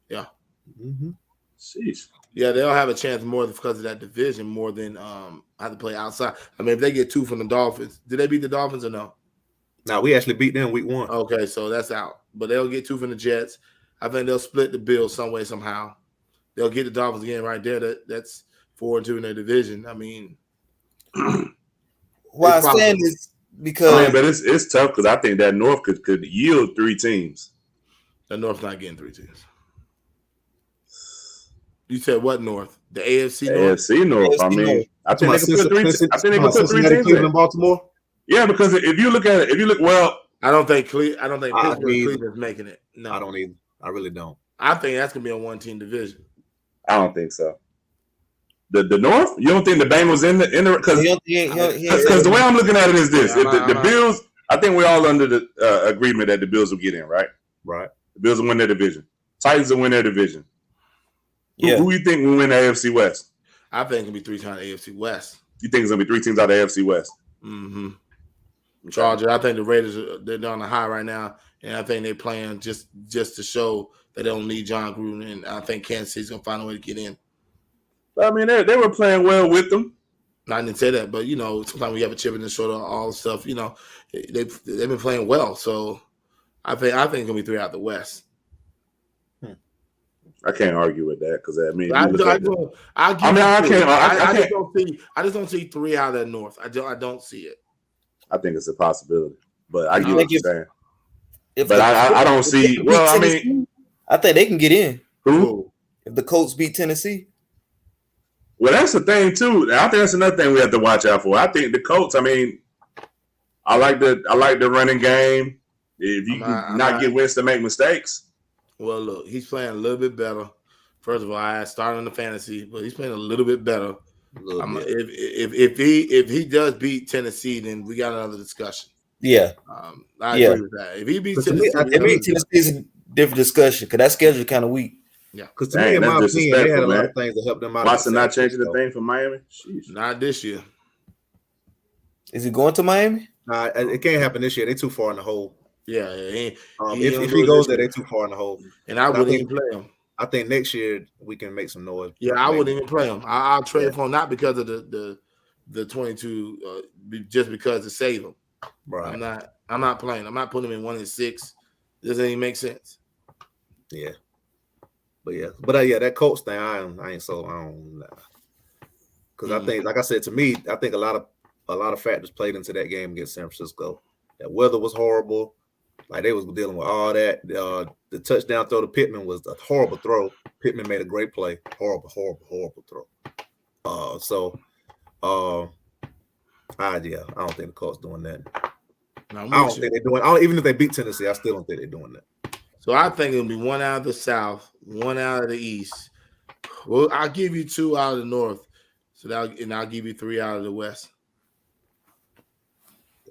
Yeah. Mm-hmm. Sheesh. Yeah, they'll have a chance more because of that division more than have to play outside. I mean, if they get 2 from the Dolphins, did they beat the Dolphins or no? No, we actually beat them week 1. Okay, so that's out. But they'll get 2 from the Jets. I think they'll split the Bills some way, somehow. They'll get the Dolphins again right there. That's 4-2 in their division. I mean, why I'm saying is because but it's tough because I think that North could yield 3 teams. The North's not getting 3 teams. You said what North? The AFC North? AFC North. I mean, I think they could put 3 teams. I think they could put 3 teams in Baltimore. Yeah, because if you look at it, I don't think Cleveland's making it. No, I don't either. I really don't. I think that's gonna be a 1-team division. I don't think so. The North? You don't think the Bengals in the because the way I'm looking at it is this: if the Bills, I think we're all under the agreement that the Bills will get in, right? Right. The Bills will win their division. Titans will win their division. Yeah. Who do you think will win the AFC West? I think it'll be 3 times AFC West. You think it's gonna be 3 teams out of the AFC West? Mm-hmm. Chargers. I think the Raiders they're on the high right now, and I think they're playing just to show that they don't need John Gruden. And I think Kansas City's gonna find a way to get in. I mean, they were playing well with them. I didn't say that, but sometimes we have a chip in the shoulder, all the stuff. They've been playing well, so I think it's gonna be 3 out the West. I can't argue with that because I mean, I just don't see 3 out of that North. I don't see it. I think it's a possibility, but I get what you're saying. But I don't see. Well, I mean, I think they can get in. Who? If the Colts beat Tennessee. Well, that's the thing too. I think that's another thing we have to watch out for. I think the Colts. I mean, I like the running game. If you not get Winston to make mistakes. Well, look, he's playing a little bit better. First of all, I started on the fantasy, but he's playing a little bit better. If he does beat Tennessee, then we got another discussion. Yeah, I agree with that. If he beats Tennessee is a different discussion because that schedule kind of weak. Yeah, because to me, in my opinion, they had a lot of things to help them out. Watson not changing the thing for Miami. Jeez. Not this year. Is he going to Miami? It can't happen this year. They're too far in the hole. Yeah, if he goes there, they're too far in the hole. And I wouldn't even play him. I think next year we can make some noise. Yeah, I wouldn't even play him. I'll trade for him not because of the 22, just because to save him. Right. I'm not playing. I'm not putting him in 1 and 6. Doesn't even make sense. Yeah. But that Colts thing, I don't know. Because I think, like I said, to me, I think a lot of factors played into that game against San Francisco. That weather was horrible. Like they was dealing with all that. The touchdown throw to Pittman was a horrible throw. Pittman made a great play. Horrible throw. I don't think the Colts doing that. No, I don't think they're doing. Even if they beat Tennessee, I still don't think they're doing that. So I think it'll be one out of the South, one out of the East. Well, I'll give you 2 out of the North. And I'll give you 3 out of the West.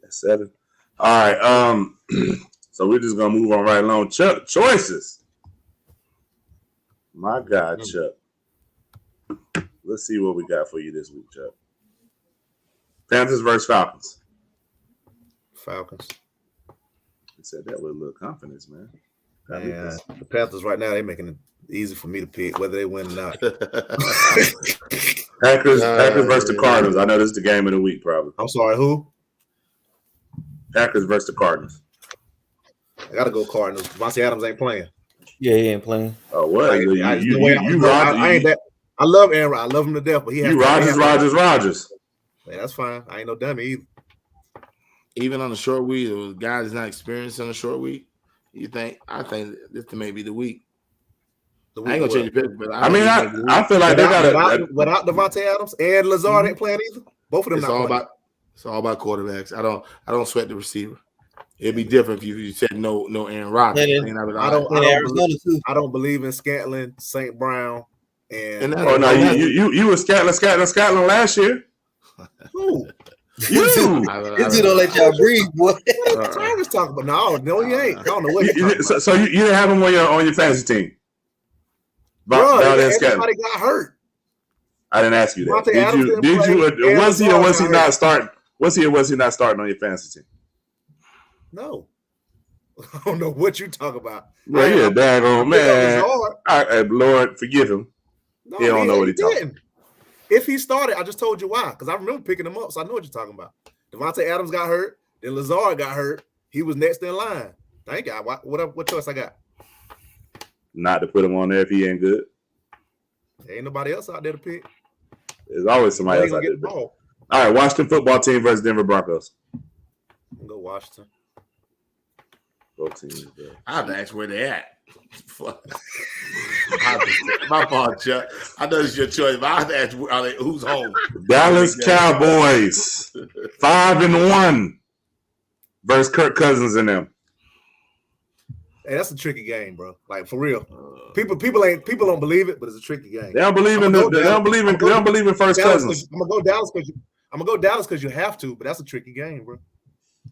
That's 7. All right. So we're just gonna move on right along. Chuck, choices. My God, Chuck. Let's see what we got for you this week, Chuck. Panthers versus Falcons. Falcons. He said that with a little confidence, man. Yeah, the Panthers right now, they're making it easy for me to pick whether they win or not. Packers versus the Cardinals. I know this is the game of the week, probably. I'm sorry, who? Packers versus the Cardinals. I gotta go Cardinals. Devontae Adams ain't playing. Yeah, he ain't playing. Oh, what? I love Aaron. I love him to death, but he has Rodgers. Yeah, that's fine. I ain't no dummy either. Even on a short week, the guy that's not experienced on a short week, I think this may be the week. I ain't gonna change the pick, but I feel like they got without Devontae Adams and Lazard ain't playing either. Both of them It's all about quarterbacks. I don't sweat the receiver. It'd be different if you said no Aaron Rodgers. I don't believe in Scantling, St. Brown, and you were Scantling last year. Who? You don't let y'all breathe, boy. What are you talking about? No, you ain't. I don't know what you're talking about. So you didn't have him on your fantasy team. Bro, everybody got hurt. I didn't ask you that. Did you? Was he or was he not starting? Was he or was he not starting on your fantasy team? No. I don't know what you talk about. Well, yeah, daggone man. Lord, forgive him. No, he don't know what he's talking about. If he started, I just told you why. Because I remember picking him up, so I know what you're talking about. Devontae Adams got hurt. Then Lazard got hurt. He was next in line. Thank you. What choice I got? Not to put him on there if he ain't good. There ain't nobody else out there to pick. There's always somebody else out there to pick. All right, Washington football team versus Denver Broncos. I'm go Washington. Both teams. I have to ask where they at. My fault, Chuck. I know it's your choice, but I have to ask who's home. Dallas Cowboys 5-1 versus Kirk Cousins and them. Hey, that's a tricky game, bro. Like for real. People don't believe it, but it's a tricky game. They don't believe in first Cousins. I'm gonna go Dallas because you have to, but that's a tricky game, bro.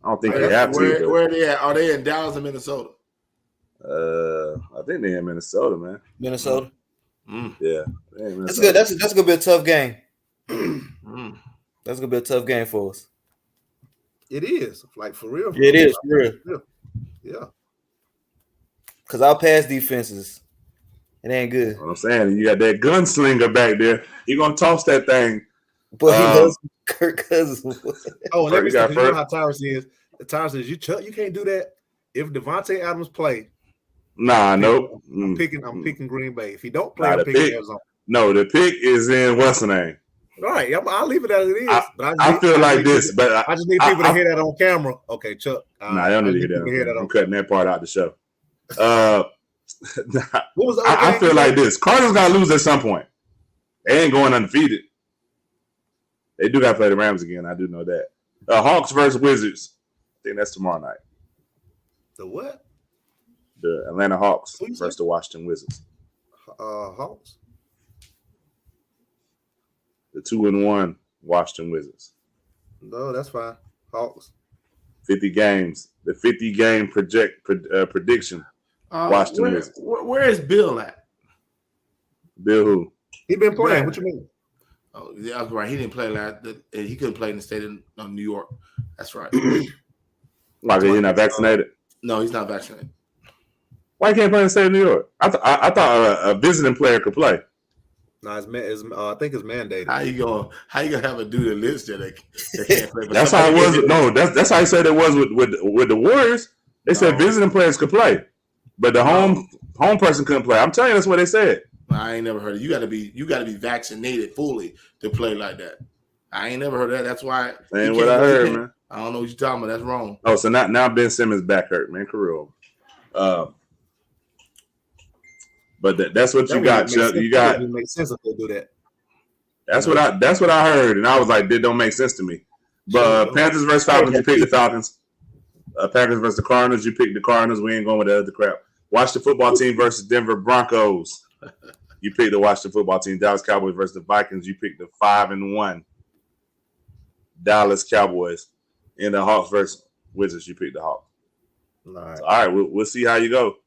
I don't think they have to. Where are they at? Are they in Dallas or Minnesota? I think they're in Minnesota, man. Minnesota. Yeah, that's good. That's gonna be a tough game. That's gonna be a tough game for us. It is, like for real. Yeah, it is for real. Yeah. Because our pass defenses, it ain't good. What I'm saying, you got that gunslinger back there. He gonna toss that thing. But he loves Kirk Cousins. Oh, and you know how Tyrus is. Tyrus says you can't do that. If Devontae Adams play, nope. I'm picking Green Bay. If he don't play, I'm picking Arizona. No, the pick is in what's the name? All right, I'll leave it as it is. I feel like this, but I just need people to hear that on camera. Okay, Chuck. I don't need to hear that. I'm cutting that part out of the show. I feel like this. Cardinals gotta lose at some point. They ain't going undefeated. They do gotta play the Rams again. I do know that. Hawks versus Wizards. I think that's tomorrow night. The what? The Atlanta Hawks versus the Washington Wizards. Hawks. The 2-1 Washington Wizards. No, that's fine. Hawks. 50 games. The 50-game prediction. Washington Wizards. Where is Bill at? Bill who? He been playing. What you mean? Oh, yeah, that's right. He didn't play he couldn't play in the state of New York. That's right. Like he's not vaccinated? No, he's not vaccinated. Why can't he play in the state of New York? I thought a visiting player could play. No, I think it's mandated. How you gonna have a dude that lives there that can't play? That's how it was. No, that's how he said it was with the Warriors. They said visiting players could play, but the home person couldn't play. I'm telling you, that's what they said. I ain't never heard of it. You got to be vaccinated fully to play like that. I ain't never heard that. That's why. Ain't what I heard, man. I don't know what you're talking about. That's wrong. Oh, so now Ben Simmons back hurt, man. Career over. But that's what you got, Chuck. You got. It makes sense if they do that. That's what I heard, and I was like, "That don't make sense to me." But Panthers versus Falcons, you picked the Falcons. Packers versus the Cardinals, you picked the Cardinals. We ain't going with the other crap. Washington football team versus Denver Broncos. You picked the Washington football team. Dallas Cowboys versus the Vikings. You picked the 5-1 Dallas Cowboys. And the Hawks versus Wizards. You picked the Hawks. All right. So, all right, we'll see how you go.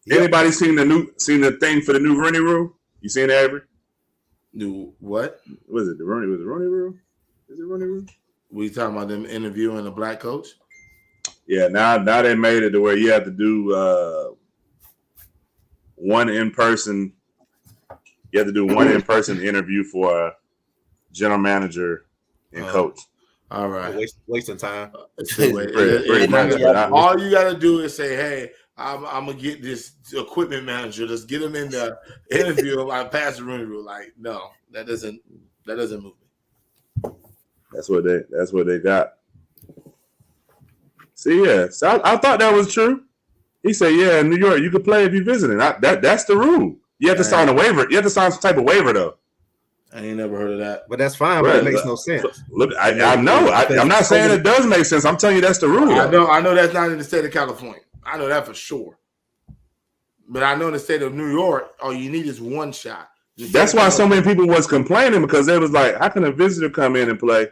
Yep. Anybody seen the thing for the new Rooney Rule? You seen it, Avery? New what? Was it the Rooney Rule? Is it Rooney Rule? We talking about them interviewing a black coach? Yeah, now they made it to where you have to do one in-person. You have to do one in-person interview for a general manager and coach. All right. Wasting time. Pretty much. All you got to do is say, "Hey, I'm gonna get this equipment manager. Let's get him in the interview. Like pass the Rooney Rule." Like, no, that doesn't move me. That's what they got. See, yeah. So I thought that was true. He said, "Yeah, in New York, you can play if you're visiting. That's the rule. You have to sign a waiver. You have to sign some type of waiver, though." I ain't never heard of that. But that's fine, but it makes no sense. Look, I know. I'm not saying it does make sense. I'm telling you that's the rule. I know that's not in the state of California. I know that for sure. But I know in the state of New York, all you need is one shot. That's why so many people was complaining, because they was like, "How can a visitor come in and play,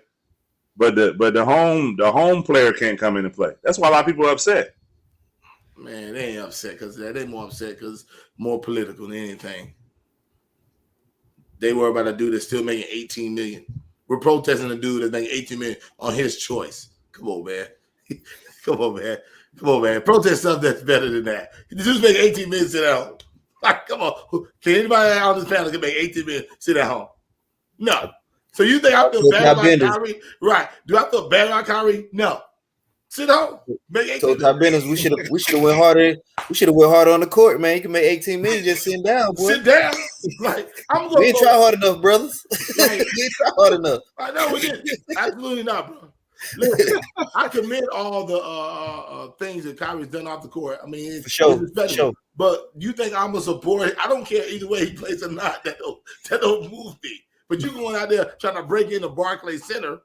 but the home player can't come in and play?" That's why a lot of people are upset. Man, they ain't upset because they more upset because it's more political than anything. They worry about a dude that's still making $18 million. We're protesting a dude that's making $18 million on his choice. Come on, man. Come on, man. Protest stuff that's better than that. The dude's making $18 million, sit at home. Like, come on. Can anybody on this panel can make $18 million, sit at home? No. So you think I feel bad about Kyrie? Right. Do I feel bad about Kyrie? No. Sit home. Make 18 So Ty Bennett, we should have went harder. We should have went harder on the court, man. You can make 18 million just sitting down, boy. Sit down. Like, I'm going. We didn't try hard enough, brothers. We didn't try hard enough. I know we didn't. Absolutely not, bro. Listen, I commend all the things that Kyrie's done off the court. I mean, for sure. But you think I'm a supporter? I don't care either way he plays or not. That don't move me. But you going out there trying to break into Barclays Center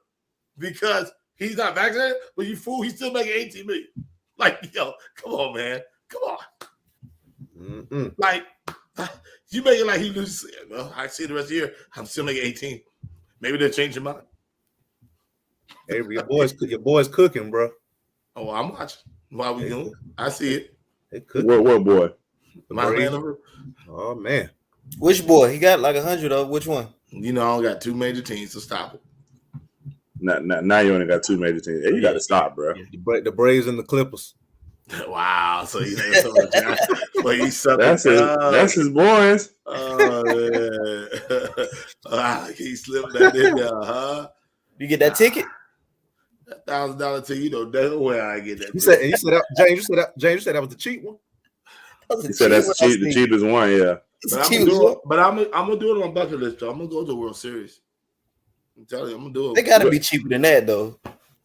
because he's not vaccinated, but you fool, he's still making $18 million. Like, yo, come on, man. Come on. Mm-hmm. Like, you make it like he loses. Well, I see the rest of the year, I'm still making 18. Maybe they'll change your mind. Hey, your boy's cooking, bro. Oh, I'm watching. Why we doing? I see it. They cooking. What boy? My man. Oh, man. Which boy? He got like 100 of which one? You know, I don't got two major teams, so stop it. Now you only got two major teams. Hey, you got to stop, bro. The Braves and the Clippers. Wow. So you ain't so much. But he sucked. That's his boys. Oh, man. He slipped that in there, huh? You get that ticket? $1,000 ticket. You know, there's no way I get that. You said James, you said that was the cheap one? He said that's the cheapest one, yeah. But I'm gonna do it on bucket list, though. I'm gonna go to the World Series. I'm telling you, I'm gonna do it. They gotta be cheaper than that, though.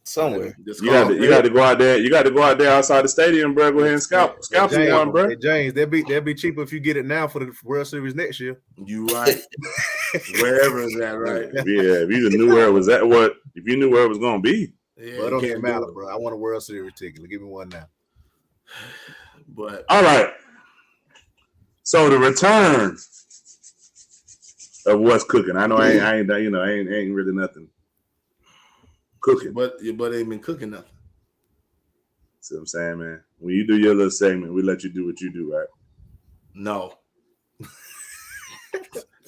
Somewhere. You got to go out there. You got to go out there outside the stadium, bro. Go ahead and scalp James, one, bro. Hey, James, they'll be cheaper if you get it now for the World Series next year. You right. Wherever it's at, right? Yeah, if you knew where it was at, if you knew where it was gonna be. Yeah, well, it don't even matter, bro. I want a World Series ticket. Give me one now. But all right. So the return of what's cooking. I know I ain't really nothing cooking. But your buddy ain't been cooking nothing. See what I'm saying, man? When you do your little segment, we let you do what you do, right? No.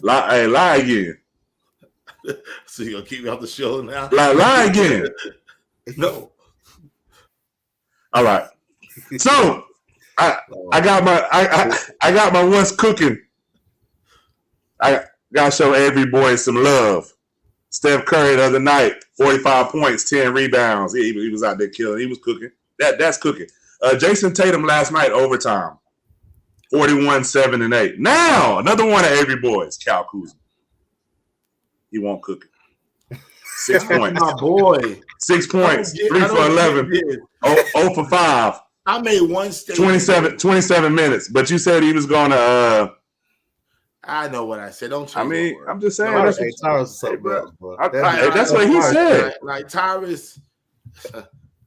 Lie again. So you gonna keep me off the show now? Lie again. No. All right. So I got my what's cooking. I gotta show every boy some love. Steph Curry the other night, 45 points, 10 rebounds. He was out there killing. He was cooking. That's cooking. Jason Tatum last night, overtime, 41, 7, and 8. Now, another one of every boys, Cal Kuzma. he won't cook it. 6 points. My boy. 6 points. 3 for 11. 0 for 5. I made one statement. 27 minutes. But you said he was going to. I know what I said. Don't change. I mean, I'm just saying. No, That's, Tyrus hey, bro. bro. That's what he said. Like Tyrus,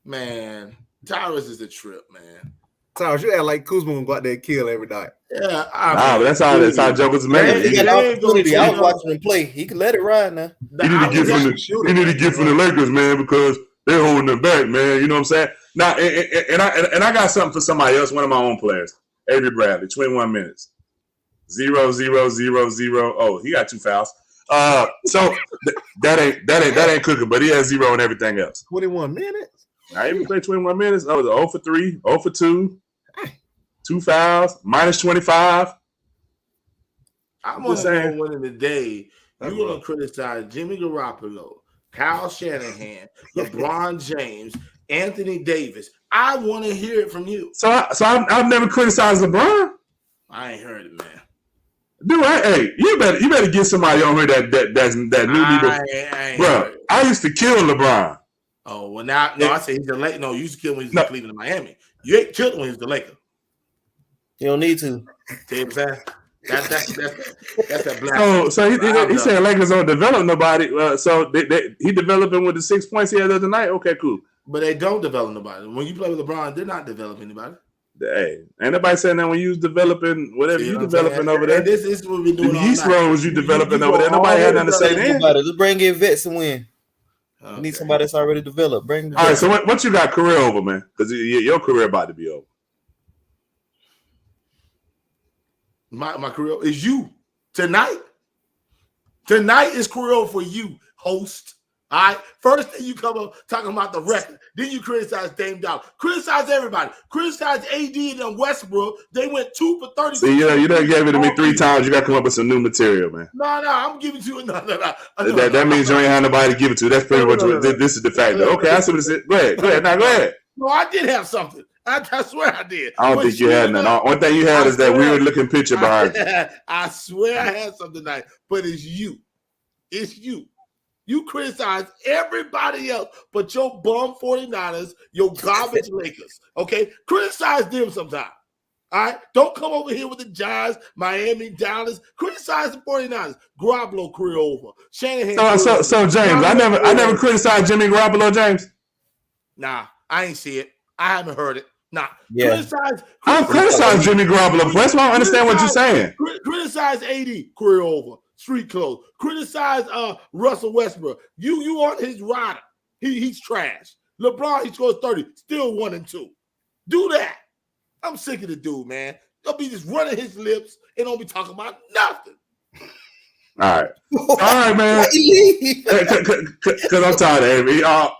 man. Tyrus is a trip, man. Tyrus, you act like Kuzma gonna go out there and kill every night. Yeah, but that's how Jokers made He it. got an opportunity. I was watching him play. He can let it ride now. You need to get from the Lakers, man, because they're holding it back, man. You know what I'm saying? Now, and I got something for somebody else. One of my own players, Avery Bradley, 21 minutes, 0, 0, 0, 0. Oh, he got 2 fouls. So that ain't cooking, but he has 0 and everything else. 21 minutes. I even played 21 minutes. I was 0 for 3, 0 for 2, 2 fouls, minus 25. I'm just saying, one of the day, you're going to criticize Jimmy Garoppolo, Kyle Shanahan, LeBron James, Anthony Davis. I want to hear it from you. So I've never criticized LeBron. I ain't heard it, man. Dude, hey, you better get somebody on here that's newly. Bro, I used to kill LeBron. Oh, well, now, no, I say he's the Laker. No, you used to kill him when he was in Cleveland and Miami. You ain't killed him when he was the Laker. You don't need to. See what I'm saying? That's that black. So he saying Lakers don't develop nobody. So he developing with the 6 points he had the other night. Okay, cool. But they don't develop nobody. When you play with LeBron, they're not developing anybody. Hey, ain't nobody saying that when you was developing whatever you developing over there. This is what we doing. The East Road was you developing over there. Nobody had nothing to say then. Just bring in vets and win. Okay. You need somebody that's already developed. Bring. All right. So what you got career over, man? Because your career about to be over. My career is you tonight. Tonight is career over for you, host. All right. First thing you come up talking about the record, then you criticize Dame Dollar. Criticize everybody. Criticize AD and Westbrook. They went 2 for 30. See, you done gave it to me 3 times. You got to come up with some new material, man. No, I'm giving you no. That means you ain't have nobody to give it to. That's pretty much what this is the fact. Okay, I see what it said. Go ahead. Now go ahead. No, I did have something. I swear I did. I don't think you had none. One thing you had is that weird looking picture behind you. I swear I had something tonight, but it's you. It's you. You criticize everybody else but your bum 49ers, your garbage Lakers. Okay? Criticize them sometime. All right? Don't come over here with the Giants, Miami, Dallas. Criticize the 49ers. Garoppolo career over. Shanahan. So James, I never criticized Jimmy Garoppolo, James. Nah, I ain't see it. I haven't heard it. Nah. Yeah. I'm criticizing Jimmy Garoppolo. That's why I don't understand what you're saying. Criticize AD, career over. Street clothes. Criticize Russell Westbrook. You on his rider. He's trash. LeBron, he scores 30, still 1 and 2. Do that. I'm sick of the dude, man. They'll be just running his lips and don't be talking about nothing. All right, man. Because I'm tired of Avery. All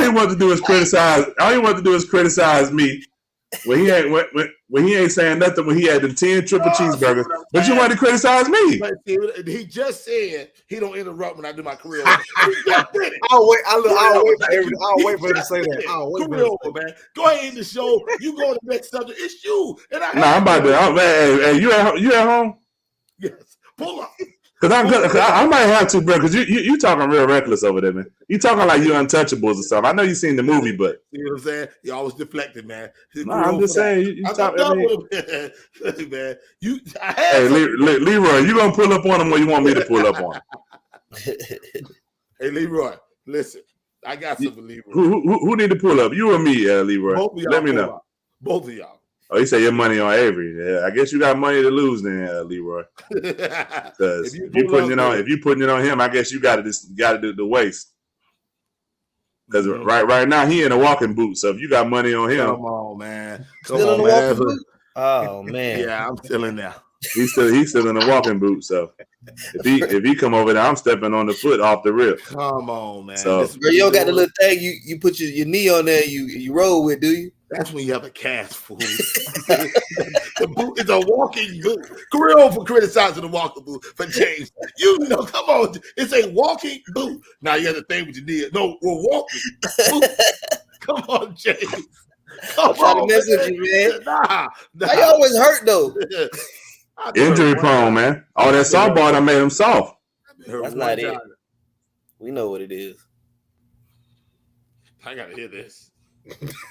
he wants to do is criticize. All he wants to do is criticize me when he ain't saying nothing when he had them 10 triple cheeseburgers. But you want to criticize me? But he just said he don't interrupt when I do my career. I'll wait for him to say that. Career over, man. Go ahead in the show. You go to the next subject. It's you. And I'm about to. Hey, you at home? Yes. Pull up. Cause I might have to, bro. Cause you talking real reckless over there, man. You talking like you untouchables or something. I know you seen the movie, but you know what I'm saying. You always deflected, man. I'm just saying. You talking, man. Hey, Leroy, you gonna pull up on him, or you want me to pull up on him? Hey, Leroy, listen. I got something, Leroy. Who need to pull up? You or me, Leroy? Both of y'all. Let me know. Up. Both of y'all. Oh, you say your money on Avery? Yeah, I guess you got money to lose then, Leroy. Because if you putting it on him, I guess you got to do the waste. Because right now he in a walking boot. So if you got money on him, come on, man. Still in a walking boot. Oh man. Yeah, I'm still in there. He's still in a walking boot. So if he come over there, I'm stepping on the foot off the rip. Come on, man. So you don't got the little thing you put your knee on there. You roll with, do you? That's when you have a cast fool. The boot is a walking boot. Career over criticizing the walking boot for James. You know, come on. It's a walking boot. Now you have to think what you need. No, we're walking. Boot. Come on, James. Come on, mess with you, man. Nah. You always hurt though. Injury prone, man. All that softball I made him soft. That's not it. We know what it is. I gotta hear this.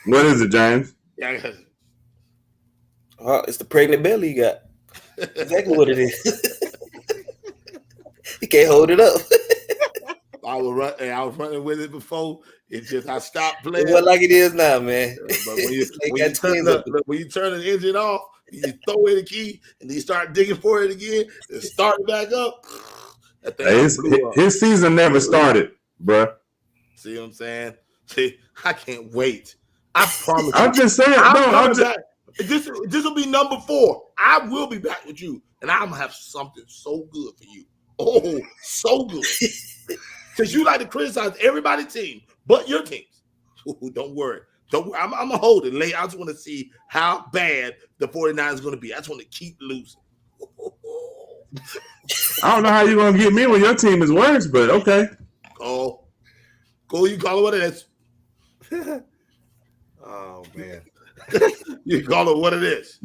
What is it, James? Yeah, I gotta. It's the pregnant belly you got. Exactly what it is. You can't hold it up. I was running with it before. It just I stopped It playing. wasn't like it is now, man. But when you, They when, you got turn twins when you turn the engine off, you throw in the key, and then you start digging for it again, and start it back up. That thing Hey, blew up. his season never started, bruh. See what I'm saying? See, I can't wait. I promise. I'm just saying, I'm no, I'm coming just. back. This will be number 4. I will be back with you, and I'm gonna have something so good for you. Oh, so good. Because you like to criticize everybody's team, but your teams. Ooh, don't worry. Don't worry. I'm gonna hold it late. I just want to see how bad the 49ers is gonna be. I just want to keep losing. I don't know how you're gonna get me when your team is worse, but okay. Oh, cool. You call it what it is. Oh man. You call it what it is.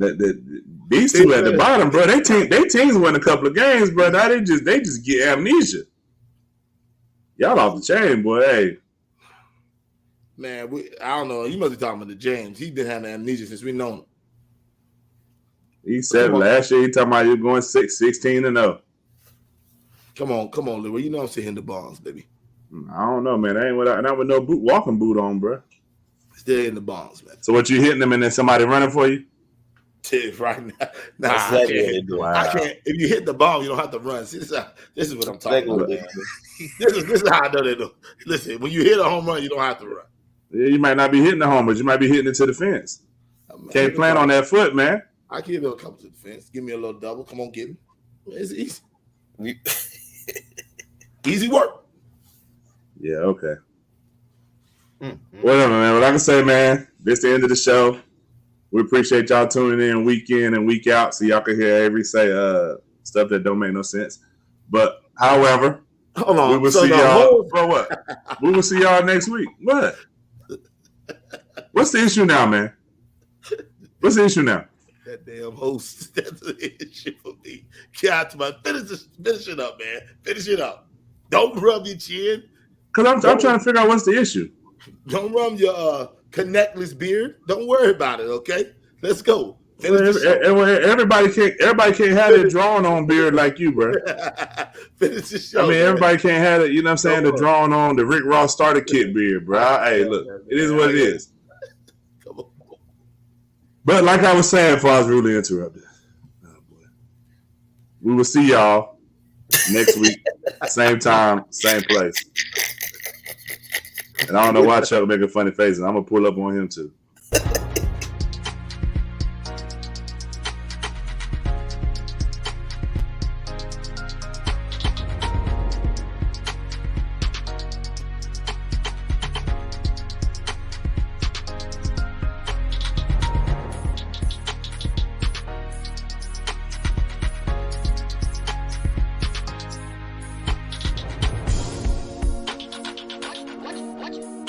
These two at the bottom, bro. They teams win a couple of games, bro. Now they just get amnesia. Y'all off the chain, boy. Hey, Man, I don't know. You must be talking about the James. He's been having amnesia since we known him. he said Come on. last year he talking about you going 16-0. Come on, Lil. You know I'm sitting the bonds, baby. I don't know, man. I ain't with no walking boot on, bro. Still in the bonds, man. So what you hitting them and then somebody running for you? Right now. Nah, That's I exactly what they can't. do. I can't. If you hit the ball, you don't have to run. See, this is what I'm talking Exactly about. what they do. This is how I know they do. Listen, when you hit a home run, you don't have to run. Yeah, you might not be hitting the homers. You might be hitting it to the fence. Can't plan on that foot, man. I give you a couple to the fence. Give me a little double. Come on, get me. It's easy. Easy work. Yeah, okay. Mm-hmm. Whatever, man. What I can say, man, this the end of the show. We appreciate y'all tuning in week and week out so y'all can hear every say stuff that don't make no sense. But however, Hold on. we will So see the y'all. whole- For what? We will see y'all next week. What? What's the issue now, man? What's the issue now? That damn host. That's the issue for me. God, finish it up, man. Finish it up. Don't rub your chin. Because I'm trying to figure out what's the issue. Don't rub your connectless beard. Don't worry about it, okay? Let's go. Finish the show. Everybody can't have that drawn on beard like you, bro. Finish the show. I mean, man. everybody can't have it. You know what I'm saying? The drawn on the Rick Ross starter kit beard, bro. Hey, look, it is what it is. Come on. But like I was saying, before I was really interrupted, we will see y'all next week, same time, same place. And I don't know why Chuck making funny faces. I'm gonna pull up on him too. What?